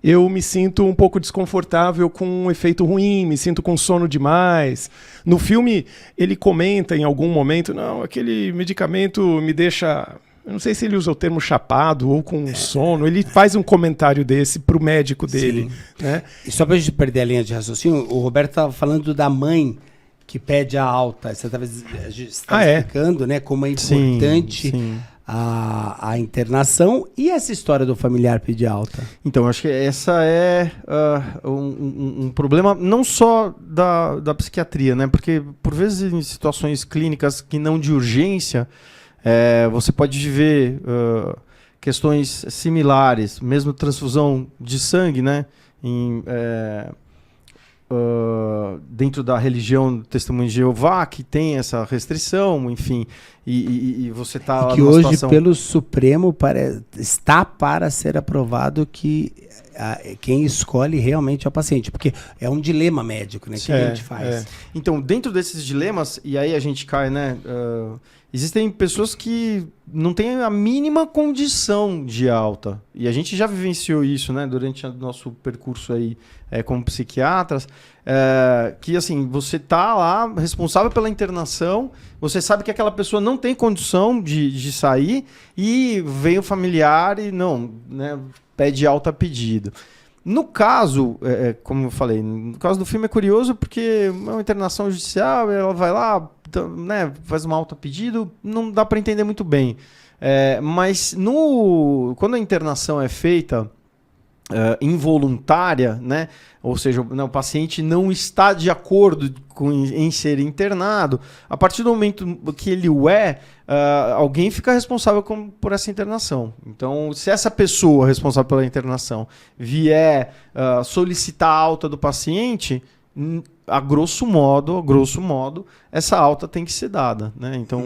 Speaker 3: eu me sinto um pouco desconfortável com um efeito ruim, me sinto com sono demais. No filme, ele comenta em algum momento, não, aquele medicamento me deixa... Eu não sei se ele usa o termo chapado ou com sono. Ele faz um comentário desse para o médico dele. Né?
Speaker 1: E só para a gente perder a linha de raciocínio, o Roberto estava falando da mãe que pede a alta. Você estava explicando, né, como é importante...
Speaker 2: Sim.
Speaker 1: A internação e essa história do familiar pedir alta.
Speaker 2: Então, acho que essa é um problema não só da psiquiatria, né? Porque, por vezes, em situações clínicas que não de urgência, você pode ver questões similares, mesmo transfusão de sangue, né? Dentro da religião do Testemunho de Jeová, que tem essa restrição, enfim, e você está lá
Speaker 1: que
Speaker 2: numa
Speaker 1: hoje,
Speaker 2: situação...
Speaker 1: pelo Supremo, está para ser aprovado que quem escolhe realmente é o paciente, porque é um dilema médico, né? O que a gente faz?
Speaker 2: Então, dentro desses dilemas, e aí a gente cai, né? Existem pessoas que não têm a mínima condição de alta. E a gente já vivenciou isso, né? Durante o nosso percurso aí como psiquiatras. Que assim, você tá lá responsável pela internação, você sabe que aquela pessoa não tem condição de sair e vem o familiar e não, né? Pede alta pedido. No caso, como eu falei, no caso do filme é curioso porque é uma internação judicial, ela vai lá, né, faz uma alta pedido, não dá para entender muito bem. Mas quando a internação é feita involuntária, né, ou seja, o paciente não está de acordo em ser internado, a partir do momento que ele alguém fica responsável por essa internação. Então, se essa pessoa responsável pela internação vier solicitar a alta do paciente, a grosso modo, essa alta tem que ser dada, né? Então,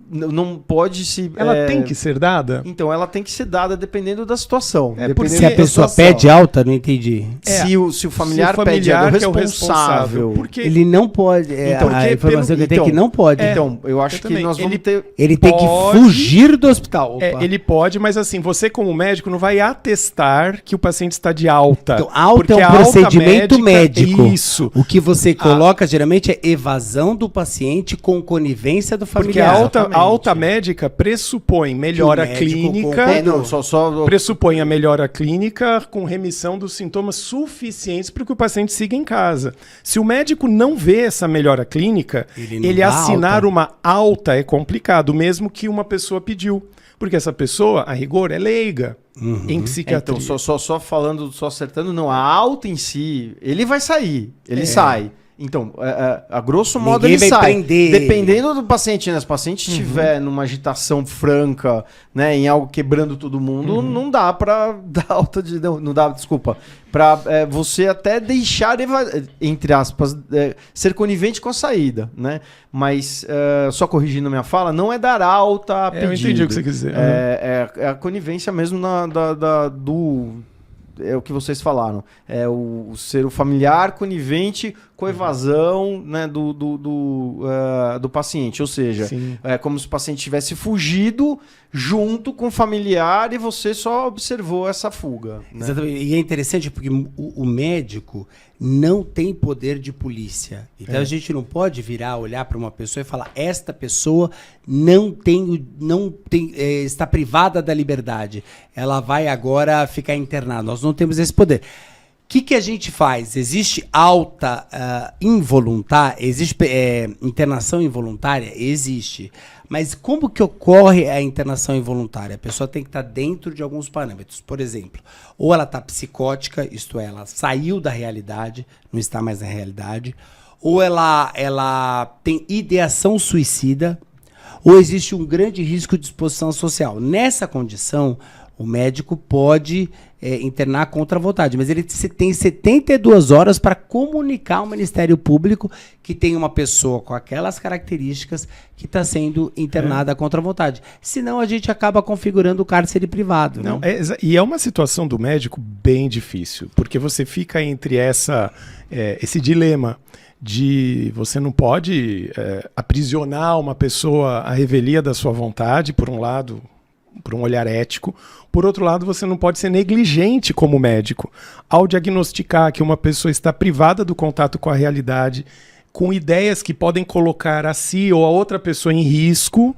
Speaker 2: não pode se...
Speaker 3: Ela tem que ser dada?
Speaker 2: Então, ela tem que ser dada dependendo da situação.
Speaker 1: Se a pessoa pede alta, não entendi.
Speaker 2: Se o familiar pede o responsável...
Speaker 3: Porque
Speaker 1: ele não pode... a informação que eu tenho é que não pode.
Speaker 2: Então, eu acho que nós vamos ter...
Speaker 1: Ele tem que fugir do hospital.
Speaker 3: Ele pode, mas assim, você como médico não vai atestar que o paciente está de alta.
Speaker 1: Então, alta é um procedimento médico.
Speaker 3: Isso.
Speaker 1: O que você coloca, geralmente, é evasão do paciente com conivência do familiar.
Speaker 3: Porque a alta médica pressupõe melhora clínica. Pressupõe a melhora clínica com remissão dos sintomas suficientes para que o paciente siga em casa. Se o médico não vê essa melhora clínica, ele assinar uma alta é complicado, mesmo que uma pessoa pediu. Porque essa pessoa, a rigor, é leiga em psiquiatria.
Speaker 2: Então, só falando, só acertando, não. A alta em si, ele vai sair, ele sai. Então, a grosso modo
Speaker 1: Ninguém
Speaker 2: ele
Speaker 1: vai
Speaker 2: sai.
Speaker 1: prender.
Speaker 2: Dependendo do paciente, né? Se o paciente estiver numa agitação franca, né? Em algo quebrando todo mundo, não dá pra dar alta de... Não dá, desculpa. Pra você até deixar, entre aspas, ser conivente com a saída, né? Mas, só corrigindo a minha fala, não é dar alta a pedido.
Speaker 3: Eu entendi o que você quer dizer.
Speaker 2: É a conivência mesmo do... É o que vocês falaram. É o ser o familiar conivente com a evasão, né, do paciente. Ou seja, é como se o paciente tivesse fugido junto com o familiar e você só observou essa fuga. Né?
Speaker 1: Exatamente. E é interessante porque o médico não tem poder de polícia. Então a gente não pode virar, olhar para uma pessoa e falar: esta pessoa está privada da liberdade. Ela vai agora ficar internada. Nós não temos esse poder. O que a gente faz? Existe alta involuntária? Existe internação involuntária? Existe. Mas como que ocorre a internação involuntária? A pessoa tem que estar dentro de alguns parâmetros. Por exemplo, ou ela está psicótica, isto é, ela saiu da realidade, não está mais na realidade, ou ela tem ideação suicida, ou existe um grande risco de exposição social. Nessa condição, o médico pode internar contra a vontade, mas ele tem 72 horas para comunicar ao Ministério Público que tem uma pessoa com aquelas características que está sendo internada contra a vontade. Senão a gente acaba configurando o cárcere privado.
Speaker 3: Não,
Speaker 1: né?
Speaker 3: E é uma situação do médico bem difícil, porque você fica entre esse dilema de você não pode aprisionar uma pessoa à revelia da sua vontade, por um lado, por um olhar ético. Por outro lado, você não pode ser negligente como médico ao diagnosticar que uma pessoa está privada do contato com a realidade, com ideias que podem colocar a si ou a outra pessoa em risco,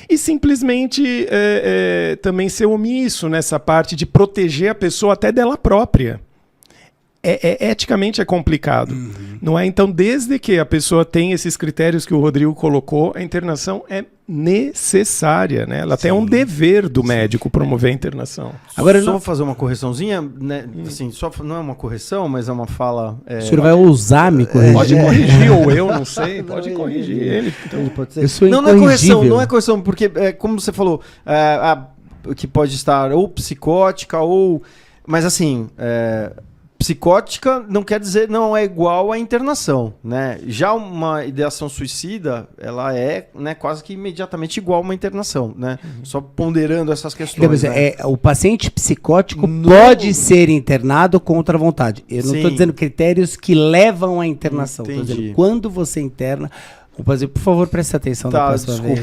Speaker 3: e simplesmente também ser omisso nessa parte de proteger a pessoa até dela própria. Eticamente é complicado. Não é? Então, desde que a pessoa tem esses critérios que o Rodrigo colocou, a internação é necessária, né? Ela tem um dever do médico promover a internação.
Speaker 2: Agora, só vou fazer uma correçãozinha, né? Assim, não é uma correção, mas é uma fala...
Speaker 1: O senhor vai ousar me corrigir?
Speaker 3: Pode corrigir, ou eu, não sei, pode corrigir ele. Então,
Speaker 2: pode ser.
Speaker 1: Eu sou
Speaker 2: não é correção, porque, como você falou, que pode estar ou psicótica ou... Mas assim... Psicótica não quer dizer, não é igual à internação, né? Já uma ideação suicida, ela é, né, quase que imediatamente igual a uma internação, né? Só ponderando essas questões.
Speaker 1: Então,
Speaker 2: né?
Speaker 1: o paciente psicótico pode ser internado contra a vontade. Eu não estou dizendo critérios que levam à internação. Estou dizendo quando você interna. Por favor, preste atenção da próxima vez.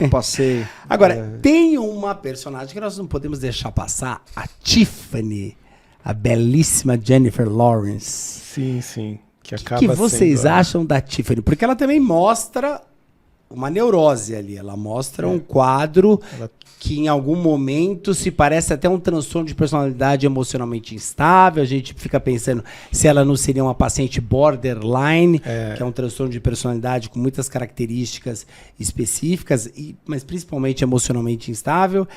Speaker 2: Eu passei.
Speaker 1: Agora, tem uma personagem que nós não podemos deixar passar, a Tiffany. A belíssima Jennifer Lawrence.
Speaker 3: Sim.
Speaker 1: O que vocês acham da Tiffany? Porque ela também mostra uma neurose ali. Ela mostra um quadro que em algum momento se parece até um transtorno de personalidade emocionalmente instável. A gente fica pensando se ela não seria uma paciente borderline, que é um transtorno de personalidade com muitas características específicas, mas principalmente emocionalmente instável.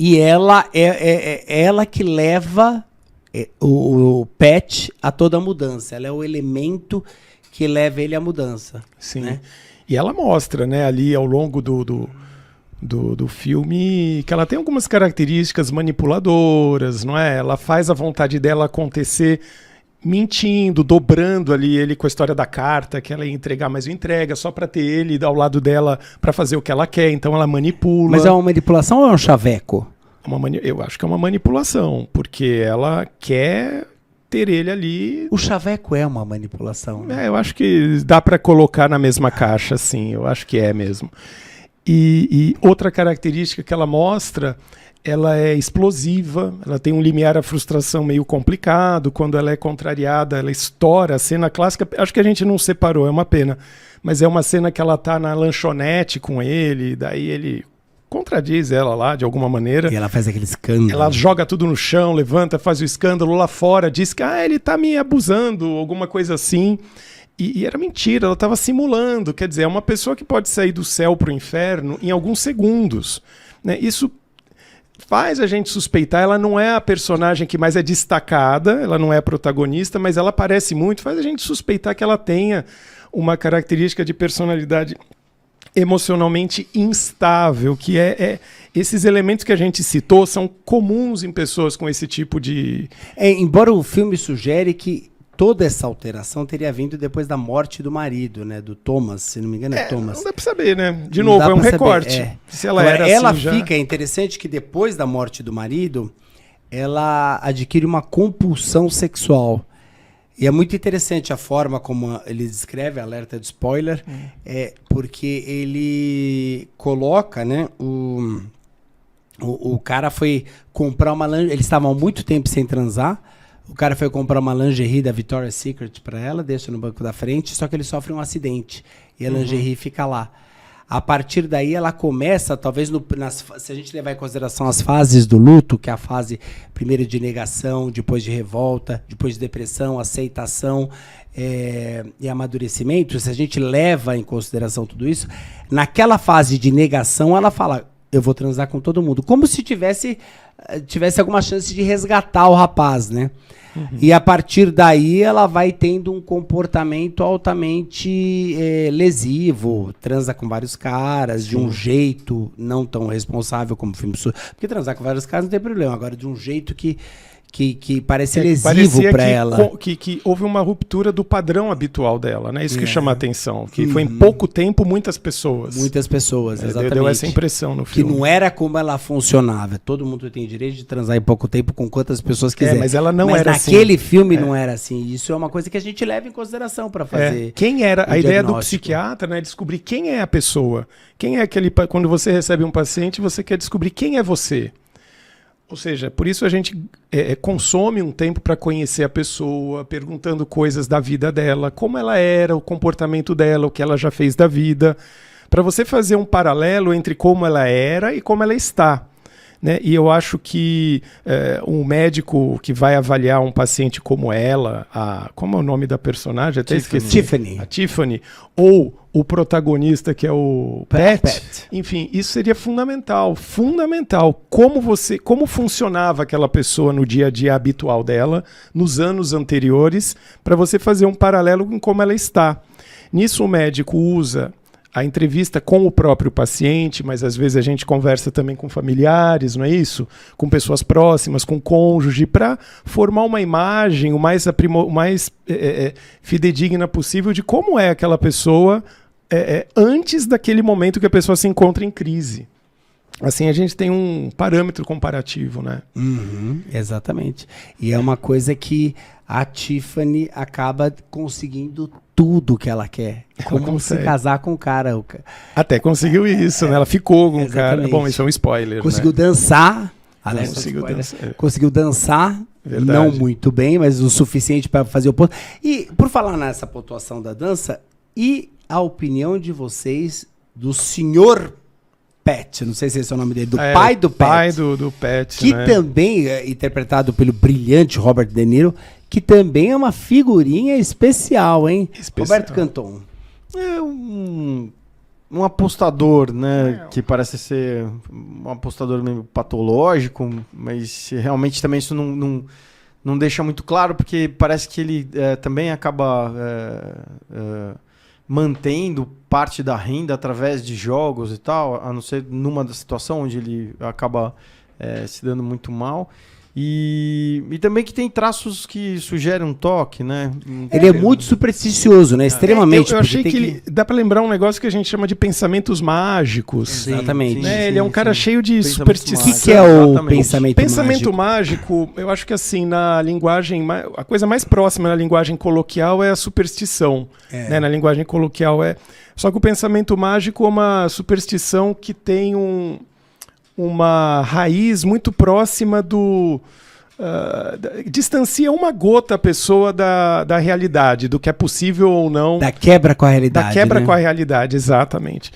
Speaker 1: E ela é ela que leva o Pat a toda a mudança. Ela é o elemento que leva ele à mudança.
Speaker 3: Sim.
Speaker 1: Né?
Speaker 3: E ela mostra, né, ali ao longo do filme que ela tem algumas características manipuladoras, não é? Ela faz a vontade dela acontecer mentindo, dobrando ali ele com a história da carta, que ela ia entregar, mas não entrega, só para ter ele ao lado dela para fazer o que ela quer, então ela manipula.
Speaker 1: Mas é uma manipulação ou é um chaveco?
Speaker 3: Eu acho que é uma manipulação, porque ela quer ter ele ali.
Speaker 1: O chaveco é uma manipulação, né?
Speaker 3: Eu acho que dá para colocar na mesma caixa, sim, eu acho que é mesmo. E outra característica que ela mostra, ela é explosiva, ela tem um limiar à frustração meio complicado, quando ela é contrariada, ela estoura. A cena clássica, acho que a gente não separou, é uma pena, mas é uma cena que ela tá na lanchonete com ele, daí ele contradiz ela lá de alguma maneira.
Speaker 1: E ela faz aquele escândalo.
Speaker 3: Ela joga tudo no chão, levanta, faz o escândalo lá fora, diz que ele tá me abusando, alguma coisa assim. E era mentira, ela estava simulando. Quer dizer, é uma pessoa que pode sair do céu para o inferno em alguns segundos. Né? Isso faz a gente suspeitar. Ela não é a personagem que mais é destacada, ela não é a protagonista, mas ela aparece muito, faz a gente suspeitar que ela tenha uma característica de personalidade emocionalmente instável, que esses elementos que a gente citou são comuns em pessoas com esse tipo de...
Speaker 1: Embora o filme sugere que toda essa alteração teria vindo depois da morte do marido, né? Do Thomas, se não me engano, Thomas.
Speaker 3: Não dá pra saber, né? De
Speaker 1: Não
Speaker 3: novo,
Speaker 1: dá
Speaker 3: é um
Speaker 1: pra
Speaker 3: recorte.
Speaker 1: saber,
Speaker 3: Se ela
Speaker 1: Agora,
Speaker 3: era
Speaker 1: ela
Speaker 3: assim já...
Speaker 1: fica, é interessante que depois da morte do marido, ela adquire uma compulsão sexual. E é muito interessante a forma como ele descreve, alerta de spoiler, porque ele coloca, né, o cara foi comprar uma lingerie, eles estavam há muito tempo sem transar, o cara foi comprar uma lingerie da Victoria's Secret para ela, deixa no banco da frente, só que ele sofre um acidente e a lingerie fica lá. A partir daí ela começa, talvez, se a gente levar em consideração as fases do luto, que é a fase primeiro de negação, depois de revolta, depois de depressão, aceitação e amadurecimento, se a gente leva em consideração tudo isso, naquela fase de negação ela fala, eu vou transar com todo mundo, como se tivesse alguma chance de resgatar o rapaz, né? E a partir daí ela vai tendo um comportamento altamente lesivo, transa com vários caras, de um jeito não tão responsável como o filme. Porque transar com vários caras não tem problema, agora de um jeito que parece lesivo para ela.
Speaker 3: Que houve uma ruptura do padrão habitual dela, né? Isso que chama a atenção. Que foi em pouco tempo muitas pessoas.
Speaker 1: Muitas pessoas, exatamente.
Speaker 3: Deu essa impressão no filme.
Speaker 1: Que não era como ela funcionava. Todo mundo tem direito de transar em pouco tempo com quantas pessoas quiser.
Speaker 3: Mas ela não era assim.
Speaker 1: Mas naquele filme não era assim. Isso é uma coisa que a gente leva em consideração para fazer.
Speaker 3: Quem era a ideia do
Speaker 1: diagnóstico.
Speaker 3: psiquiatra, né? Descobrir quem é a pessoa. Quem é aquele... Quando você recebe um paciente, você quer descobrir quem é você. Ou seja, por isso a gente consome um tempo para conhecer a pessoa, perguntando coisas da vida dela, como ela era, o comportamento dela, o que ela já fez da vida, para você fazer um paralelo entre como ela era e como ela está. Né? E eu acho que um médico que vai avaliar um paciente como ela, como é o nome da personagem? Até esqueci.
Speaker 1: Tiffany.
Speaker 3: A Tiffany, ou o protagonista que é o Pat. Enfim, isso seria fundamental. Fundamental. Como funcionava aquela pessoa no dia a dia habitual dela, nos anos anteriores, para você fazer um paralelo com como ela está. Nisso o médico usa a entrevista com o próprio paciente, mas às vezes a gente conversa também com familiares, não é isso? Com pessoas próximas, com cônjuge, para formar uma imagem o mais fidedigna possível de como é aquela pessoa antes daquele momento que a pessoa se encontra em crise. Assim a gente tem um parâmetro comparativo, né?
Speaker 1: Exatamente. E é uma coisa que a Tiffany acaba conseguindo tudo que ela quer. Como se casar com o cara.
Speaker 3: Até conseguiu isso, né? Ela ficou com o cara.
Speaker 1: Exatamente.
Speaker 3: Bom, isso é um spoiler.
Speaker 1: Conseguiu dançar. Conseguiu dançar.
Speaker 3: Verdade.
Speaker 1: Não muito bem, mas o suficiente para fazer o ponto. E por falar nessa pontuação da dança, e a opinião de vocês do senhor Pat, não sei se esse é o nome dele, do pai do Pat.
Speaker 3: Pai do Pat,
Speaker 1: que
Speaker 3: né?
Speaker 1: também é interpretado pelo brilhante Robert De Niro, que também é uma figurinha especial, hein? Roberto Canton.
Speaker 2: É um apostador, né? Que parece ser um apostador meio patológico, mas realmente também isso não deixa muito claro, porque parece que ele também acaba mantendo parte da renda através de jogos e tal, a não ser numa situação onde ele acaba se dando muito mal. E também que tem traços que sugerem um toque, né?
Speaker 1: Ele é muito supersticioso, né? Extremamente.
Speaker 3: Eu achei que dá pra lembrar um negócio que a gente chama de pensamentos mágicos.
Speaker 1: Exatamente.
Speaker 3: Né? Ele é um cara cheio de superstição.
Speaker 1: O que é o pensamento
Speaker 3: mágico? Eu acho que assim, na linguagem, a coisa mais próxima na linguagem coloquial é a superstição. Né? Na linguagem coloquial Só que o pensamento mágico é uma superstição que tem uma raiz muito próxima distancia uma gota a pessoa da realidade, do que é possível ou não.
Speaker 1: Da quebra com a realidade.
Speaker 3: Da quebra com a realidade, exatamente.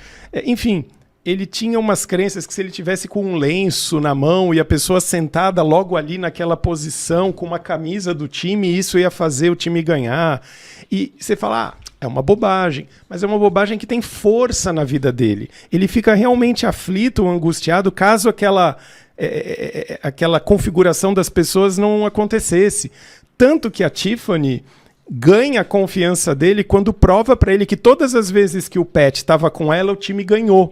Speaker 3: Enfim, ele tinha umas crenças que se ele tivesse com um lenço na mão e a pessoa sentada logo ali naquela posição com uma camisa do time, isso ia fazer o time ganhar. E você fala, é uma bobagem, mas é uma bobagem que tem força na vida dele. Ele fica realmente aflito ou angustiado caso aquela configuração das pessoas não acontecesse. Tanto que a Tiffany ganha a confiança dele quando prova para ele que todas as vezes que o Pat estava com ela, o time ganhou.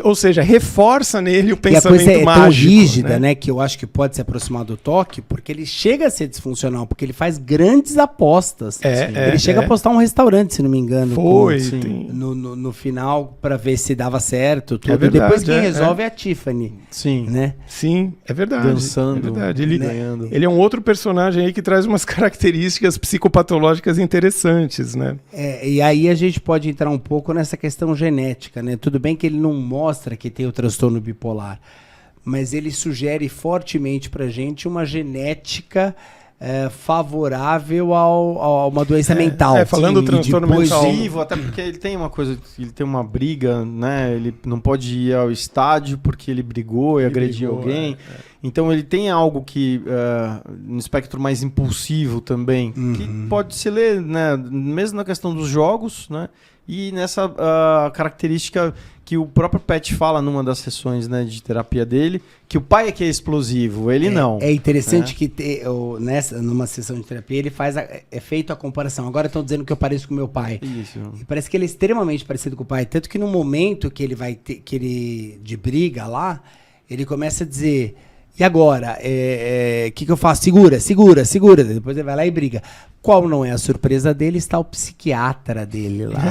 Speaker 3: Ou seja, reforça nele o pensamento
Speaker 1: mágico. E a coisa é tão rígida,
Speaker 3: né?
Speaker 1: Que eu acho que pode se aproximar do toque, porque ele chega a ser disfuncional, porque ele faz grandes apostas. Ele chega a apostar um restaurante, se não me engano. No final, para ver se dava certo. Tudo.
Speaker 3: Verdade,
Speaker 1: depois quem resolve é a Tiffany.
Speaker 2: Sim.
Speaker 1: Né?
Speaker 3: Sim, é verdade.
Speaker 2: Dançando,
Speaker 3: é verdade.
Speaker 2: ganhando.
Speaker 3: Ele é um outro personagem aí que traz umas características psicopatológicas interessantes, né?
Speaker 1: E aí a gente pode entrar um pouco nessa questão genética, né? Tudo bem que ele não mostra que tem o transtorno bipolar, mas ele sugere fortemente pra gente uma genética favorável a uma doença mental.
Speaker 3: Falando do transtorno mental.
Speaker 2: Até porque ele tem uma coisa, ele tem uma briga, né? Ele não pode ir ao estádio porque ele brigou e agrediu alguém. Então ele tem algo que, no espectro mais impulsivo também, que pode se ler, né? Mesmo na questão dos jogos, né? E nessa característica que o próprio Pat fala numa das sessões, né, de terapia dele, que o pai é que é explosivo, ele não.
Speaker 1: É interessante que numa sessão de terapia ele é feito a comparação. Agora estão dizendo que eu pareço com meu pai. Isso. E parece que ele é extremamente parecido com o pai. Tanto que no momento que ele vai ter, de briga lá, ele começa a dizer... E agora? Que eu faço? Segura. Depois ele vai lá e briga. Qual não é a surpresa dele? Está o psiquiatra dele lá,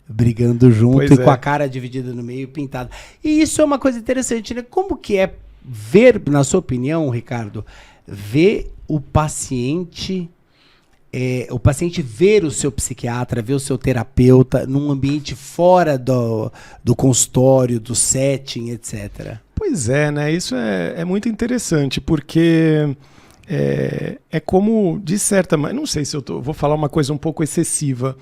Speaker 1: brigando junto com a cara dividida no meio, pintada. E isso é uma coisa interessante, né? Como que é ver, na sua opinião, Ricardo, ver o paciente ver o seu psiquiatra, ver o seu terapeuta num ambiente fora do consultório, do setting, etc.
Speaker 3: Pois é, né? Isso é muito interessante, porque é como, de certa maneira, não sei se vou falar uma coisa um pouco excessiva,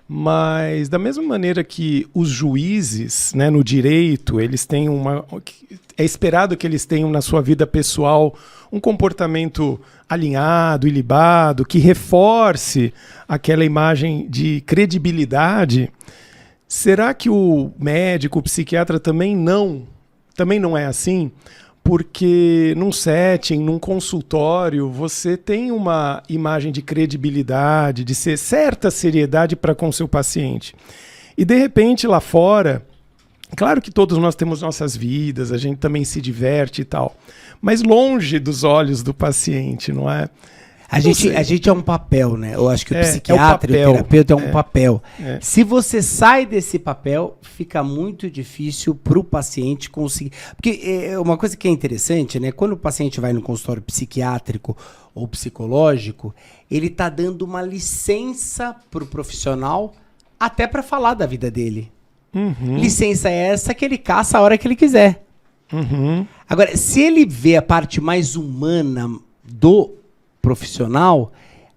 Speaker 3: mas da mesma maneira que os juízes, né, no direito, eles têm é esperado que eles tenham na sua vida pessoal um comportamento alinhado, ilibado, que reforce aquela imagem de credibilidade. Será que o médico, o psiquiatra também não é assim? Porque num setting, num consultório, você tem uma imagem de credibilidade, de ser certa seriedade para com seu paciente. E de repente lá fora, claro que todos nós temos nossas vidas, a gente também se diverte e tal, mas longe dos olhos do paciente, não é?
Speaker 1: A gente é um papel, né? Eu acho que o psiquiatra e o terapeuta é um papel. Se você sai desse papel, fica muito difícil para o paciente conseguir... Porque uma coisa que é interessante, né? Quando o paciente vai no consultório psiquiátrico ou psicológico, ele está dando uma licença para o profissional até para falar da vida dele. Licença essa que ele caça a hora que ele quiser. Agora, se ele vê a parte mais humana do profissional,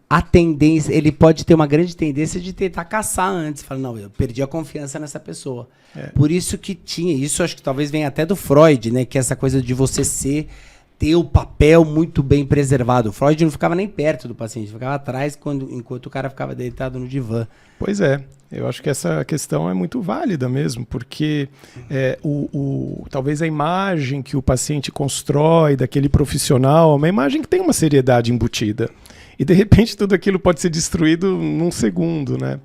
Speaker 1: a tendência, ele pode ter uma grande tendência de tentar caçar antes. Fala, não, eu perdi a confiança nessa pessoa. Por isso que isso acho que talvez venha até do Freud, né? Que é essa coisa de você ter o papel muito bem preservado. O Freud não ficava nem perto do paciente, ficava atrás enquanto o cara ficava deitado no divã.
Speaker 3: Pois é, eu acho que essa questão é muito válida mesmo, porque talvez a imagem que o paciente constrói daquele profissional é uma imagem que tem uma seriedade embutida. E de repente tudo aquilo pode ser destruído num segundo, né?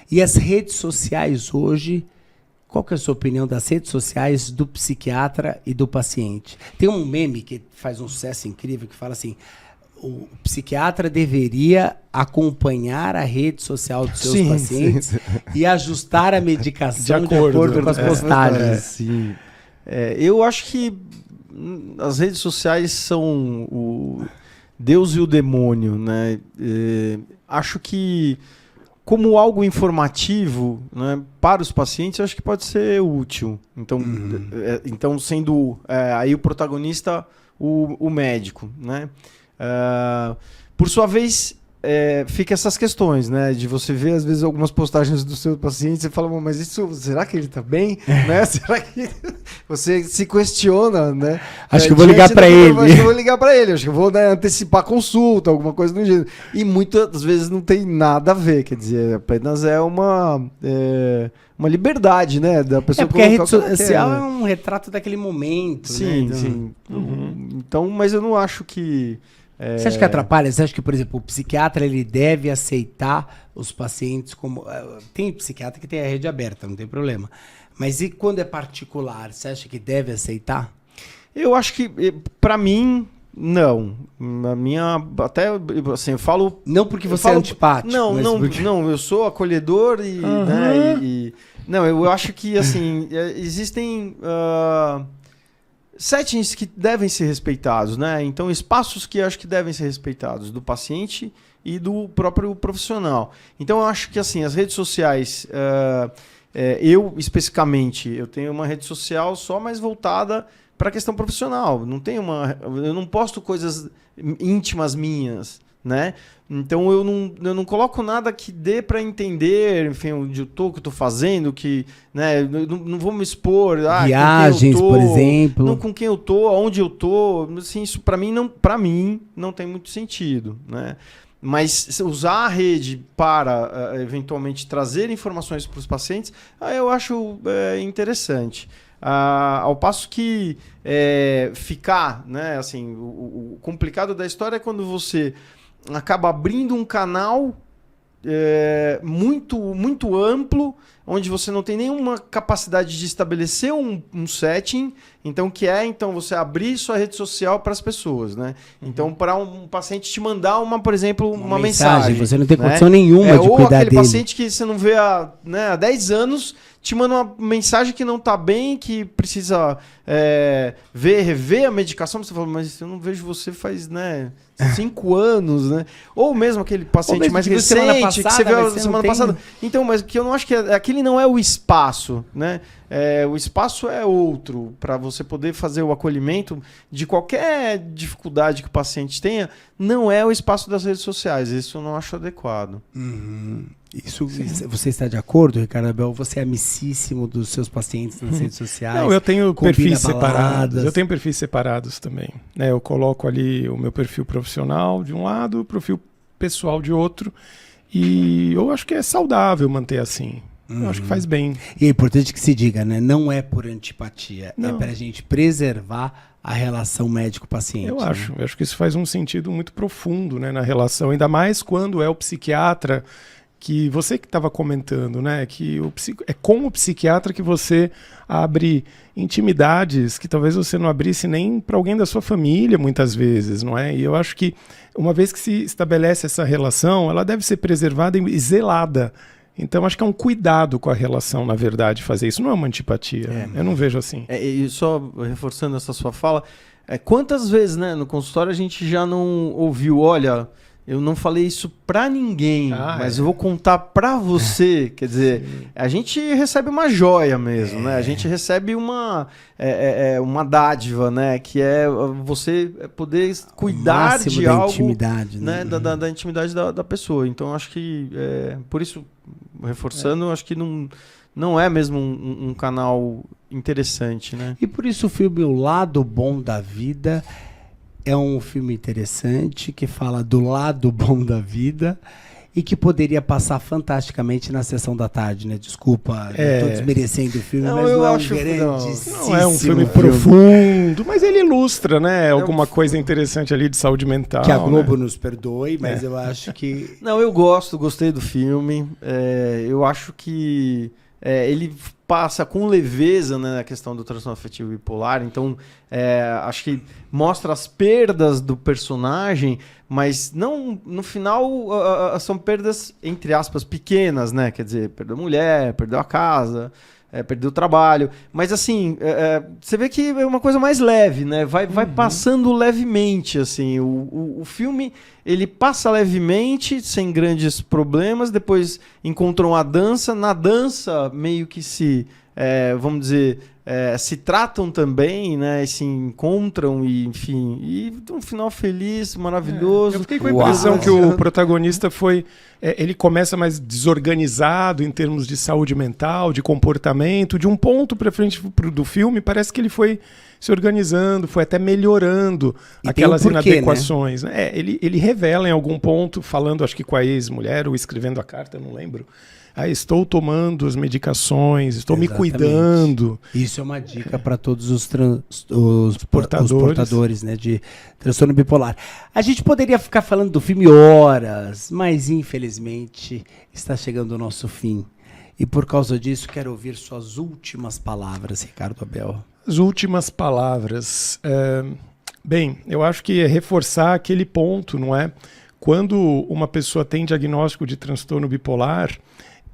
Speaker 1: E as redes sociais hoje, qual que é a sua opinião das redes sociais do psiquiatra e do paciente? Tem um meme que faz um sucesso incrível que fala assim: o psiquiatra deveria acompanhar a rede social dos seus pacientes e ajustar a medicação de acordo com as postagens.
Speaker 2: Eu acho que as redes sociais são o Deus e o demônio, né? Acho que como algo informativo, né, para os pacientes, eu acho que pode ser útil. Então sendo aí o protagonista o médico, né? Por sua vez, fica essas questões, né? De você ver, às vezes, algumas postagens do seu paciente, você fala, mas isso, será que ele tá bem? Né? Será que... Você se questiona, né?
Speaker 1: Acho que eu vou ligar pra ele.
Speaker 2: Acho que eu vou ligar pra ele, acho que eu vou, né, antecipar a consulta, alguma coisa do gênero. E muitas vezes não tem nada a ver, quer dizer, apenas é uma liberdade, né? Da pessoa
Speaker 1: Porque a rede
Speaker 2: colocar o que ela
Speaker 1: social
Speaker 2: quer,
Speaker 1: é
Speaker 2: né?
Speaker 1: um retrato daquele momento,
Speaker 2: Sim,
Speaker 1: né?
Speaker 2: sim. Então, mas eu não acho que...
Speaker 1: Você acha que atrapalha? Você acha que, por exemplo, o psiquiatra ele deve aceitar os pacientes como... Tem psiquiatra que tem a rede aberta, não tem problema. Mas e quando é particular, você acha que deve aceitar?
Speaker 2: Eu acho que, pra mim, não. A minha, até, assim, eu falo...
Speaker 1: Não porque você é antipático.
Speaker 2: Não,
Speaker 1: mas
Speaker 2: não,
Speaker 1: porque...
Speaker 2: não, eu sou acolhedor e... Né, não, eu acho que, assim, existem... settings que devem ser respeitados, né? Então, espaços que eu acho que devem ser respeitados do paciente e do próprio profissional. Então, eu acho que, assim, as redes sociais, eu especificamente, eu tenho uma rede social só mais voltada para a questão profissional. Eu não posto coisas íntimas minhas, né? Então eu não coloco nada que dê para entender, enfim, onde eu tô, o que eu tô fazendo, que, né, eu não vou me expor,
Speaker 1: viagens, por exemplo,
Speaker 2: não com quem eu tô, aonde eu tô, assim, isso para mim não tem muito sentido, né? Mas usar a rede para eventualmente trazer informações para os pacientes, eu acho interessante. Ao passo que ficar, né, assim, o complicado da história é quando você acaba abrindo um canal muito, muito amplo, onde você não tem nenhuma capacidade de estabelecer um setting, então você abrir sua rede social para as pessoas, né? Então, para um paciente te mandar por exemplo, uma mensagem.
Speaker 1: Você não tem
Speaker 2: né?
Speaker 1: condição nenhuma de
Speaker 2: ou
Speaker 1: cuidar
Speaker 2: aquele
Speaker 1: dele.
Speaker 2: paciente que você não vê há 10 anos te manda uma mensagem que não está bem, que precisa rever a medicação. Você fala, mas eu não vejo você faz 5 anos, né? Ou mesmo aquele paciente mais recente que você viu semana passada. Então, mas que eu não acho que aquele não é o espaço, né? O espaço é outro para você poder fazer o acolhimento de qualquer dificuldade que o paciente tenha. Não é o espaço das redes sociais. Isso eu não acho adequado.
Speaker 1: Isso, você está de acordo, Ricardo Abel? Você é amicíssimo dos seus pacientes nas redes sociais?
Speaker 3: Não, eu tenho perfis separados.
Speaker 1: baladas.
Speaker 3: Eu tenho perfis separados também. Eu coloco ali o meu perfil profissional de um lado, o perfil pessoal de outro. E eu acho que é saudável manter assim. Eu acho que faz bem.
Speaker 1: E é importante que se diga, né? Não é por antipatia.
Speaker 3: Não.
Speaker 1: É para a gente preservar a relação médico-paciente.
Speaker 3: Eu acho que isso faz um sentido muito profundo, né, na relação. Ainda mais quando é o psiquiatra... que você que estava comentando, né, que é com o psiquiatra que você abre intimidades que talvez você não abrisse nem para alguém da sua família, muitas vezes, não é? E eu acho que uma vez que se estabelece essa relação, ela deve ser preservada e zelada. Então, acho que é um cuidado com a relação, na verdade, fazer isso. Não é uma antipatia. Eu não vejo assim.
Speaker 2: E só reforçando essa sua fala, quantas vezes, né, no consultório a gente já não ouviu, olha... Eu não falei isso pra ninguém, mas eu vou contar pra você. Quer dizer, a gente recebe uma joia mesmo, né? A gente recebe uma dádiva, né? Que é você poder cuidar de algo,
Speaker 1: intimidade,
Speaker 2: né? Da intimidade da pessoa. Então, acho que, por isso, reforçando, acho que não é mesmo um canal interessante, né?
Speaker 1: E por isso o filme O Lado Bom da Vida... é um filme interessante, que fala do lado bom da vida e que poderia passar fantasticamente na sessão da tarde, né? Desculpa, estou desmerecendo o filme, mas não é um grandíssimo
Speaker 3: não é um filme profundo, mas ele ilustra, né? Alguma coisa interessante ali de saúde mental.
Speaker 1: Que a Globo nos perdoe, mas eu acho que...
Speaker 2: Não, gostei do filme. Eu acho que ele passa com leveza, né, na questão do transtorno afetivo bipolar, então acho que mostra as perdas do personagem, mas não, no final são perdas, entre aspas, pequenas, né, quer dizer, perdeu a mulher, perdeu a casa, perdeu o trabalho, mas assim, você vê que é uma coisa mais leve, né, vai passando levemente, assim, o filme, ele passa levemente, sem grandes problemas, depois encontram a dança, na dança meio que se, vamos dizer, se tratam também, né? E se encontram e, enfim, e um final feliz, maravilhoso.
Speaker 3: Eu fiquei com a impressão que o protagonista foi... ele começa mais desorganizado em termos de saúde mental, de comportamento. De um ponto para frente do filme, parece que ele foi se organizando, foi até melhorando aquelas inadequações. Né? Ele revela em algum ponto, falando acho que com a ex-mulher ou escrevendo a carta, não lembro. Estou tomando as medicações, estou me cuidando.
Speaker 1: Isso é uma dica para todos os portadores, né, de transtorno bipolar. A gente poderia ficar falando do filme horas, mas infelizmente está chegando o nosso fim. E por causa disso, quero ouvir suas últimas palavras, Ricardo Abel.
Speaker 3: As últimas palavras. Bem, eu acho que é reforçar aquele ponto, não é? Quando uma pessoa tem diagnóstico de transtorno bipolar,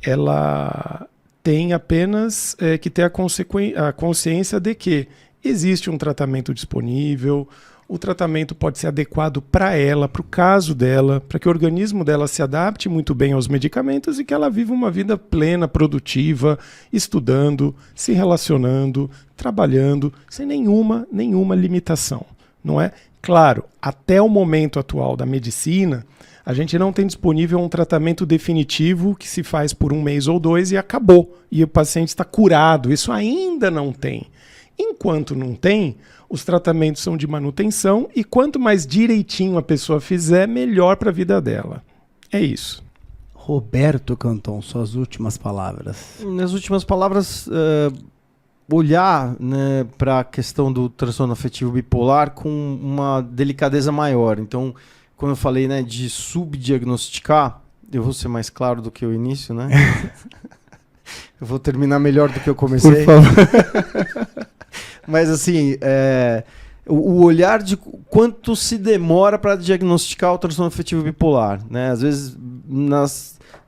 Speaker 3: ela tem apenas que ter a consciência de que existe um tratamento disponível, o tratamento pode ser adequado para ela, para o caso dela, para que o organismo dela se adapte muito bem aos medicamentos e que ela viva uma vida plena, produtiva, estudando, se relacionando, trabalhando, sem nenhuma limitação, não é? Claro, até o momento atual da medicina, a gente não tem disponível um tratamento definitivo que se faz por 1 mês ou 2 e acabou. E o paciente está curado. Isso ainda não tem. Enquanto não tem, os tratamentos são de manutenção e quanto mais direitinho a pessoa fizer, melhor para a vida dela. É isso.
Speaker 1: Roberto Canton, suas últimas palavras.
Speaker 2: Nas últimas palavras, olhar, né, para a questão do transtorno afetivo bipolar com uma delicadeza maior. Então, quando eu falei, né, de subdiagnosticar, eu vou ser mais claro do que o início, né? Eu vou terminar melhor do que eu comecei.
Speaker 1: Por favor.
Speaker 2: Mas assim, o olhar de quanto se demora para diagnosticar o transtorno afetivo bipolar, né? Às vezes,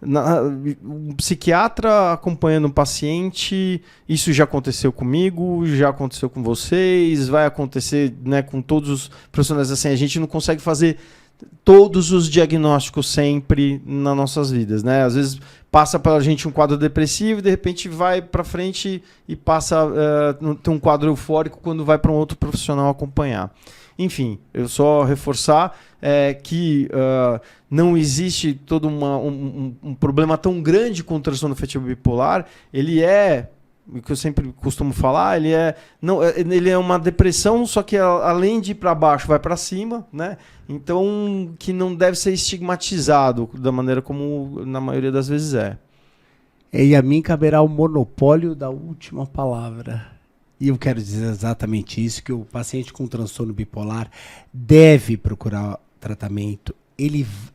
Speaker 2: um psiquiatra acompanhando um paciente, isso já aconteceu comigo, já aconteceu com vocês, vai acontecer, né, com todos os profissionais. Assim, a gente não consegue fazer todos os diagnósticos sempre nas nossas vidas, né? Às vezes passa pela gente um quadro depressivo e de repente vai para frente e passa tem um quadro eufórico quando vai para um outro profissional acompanhar. Enfim, eu só reforçar que não existe todo um problema tão grande com o transtorno afetivo bipolar. Ele é, o que eu sempre costumo falar, ele é uma depressão, só que além de ir para baixo, vai para cima, né? Então, que não deve ser estigmatizado da maneira como na maioria das vezes é.
Speaker 1: E a mim caberá o monopólio da última palavra. E eu quero dizer exatamente isso, que o paciente com transtorno bipolar deve procurar tratamento.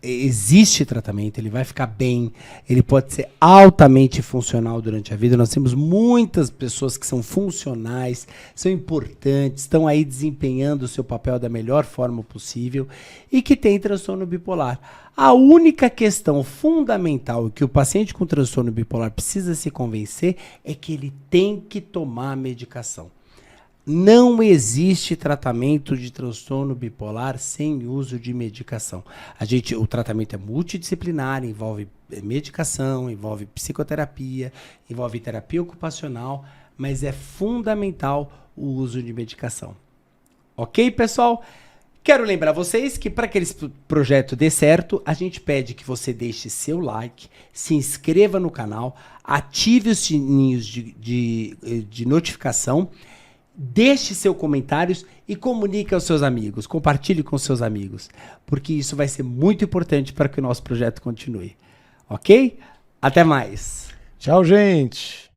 Speaker 1: Existe tratamento, ele vai ficar bem, ele pode ser altamente funcional durante a vida. Nós temos muitas pessoas que são funcionais, são importantes, estão aí desempenhando o seu papel da melhor forma possível e que têm transtorno bipolar. A única questão fundamental que o paciente com transtorno bipolar precisa se convencer é que ele tem que tomar medicação. Não existe tratamento de transtorno bipolar sem uso de medicação. O tratamento é multidisciplinar, envolve medicação, envolve psicoterapia, envolve terapia ocupacional, mas é fundamental o uso de medicação. Ok, pessoal? Quero lembrar vocês que para que esse projeto dê certo, a gente pede que você deixe seu like, se inscreva no canal, ative os sininhos de notificação, deixe seus comentários e comunique aos seus amigos, compartilhe com seus amigos, porque isso vai ser muito importante para que o nosso projeto continue. Ok? Até mais.
Speaker 3: Tchau, gente.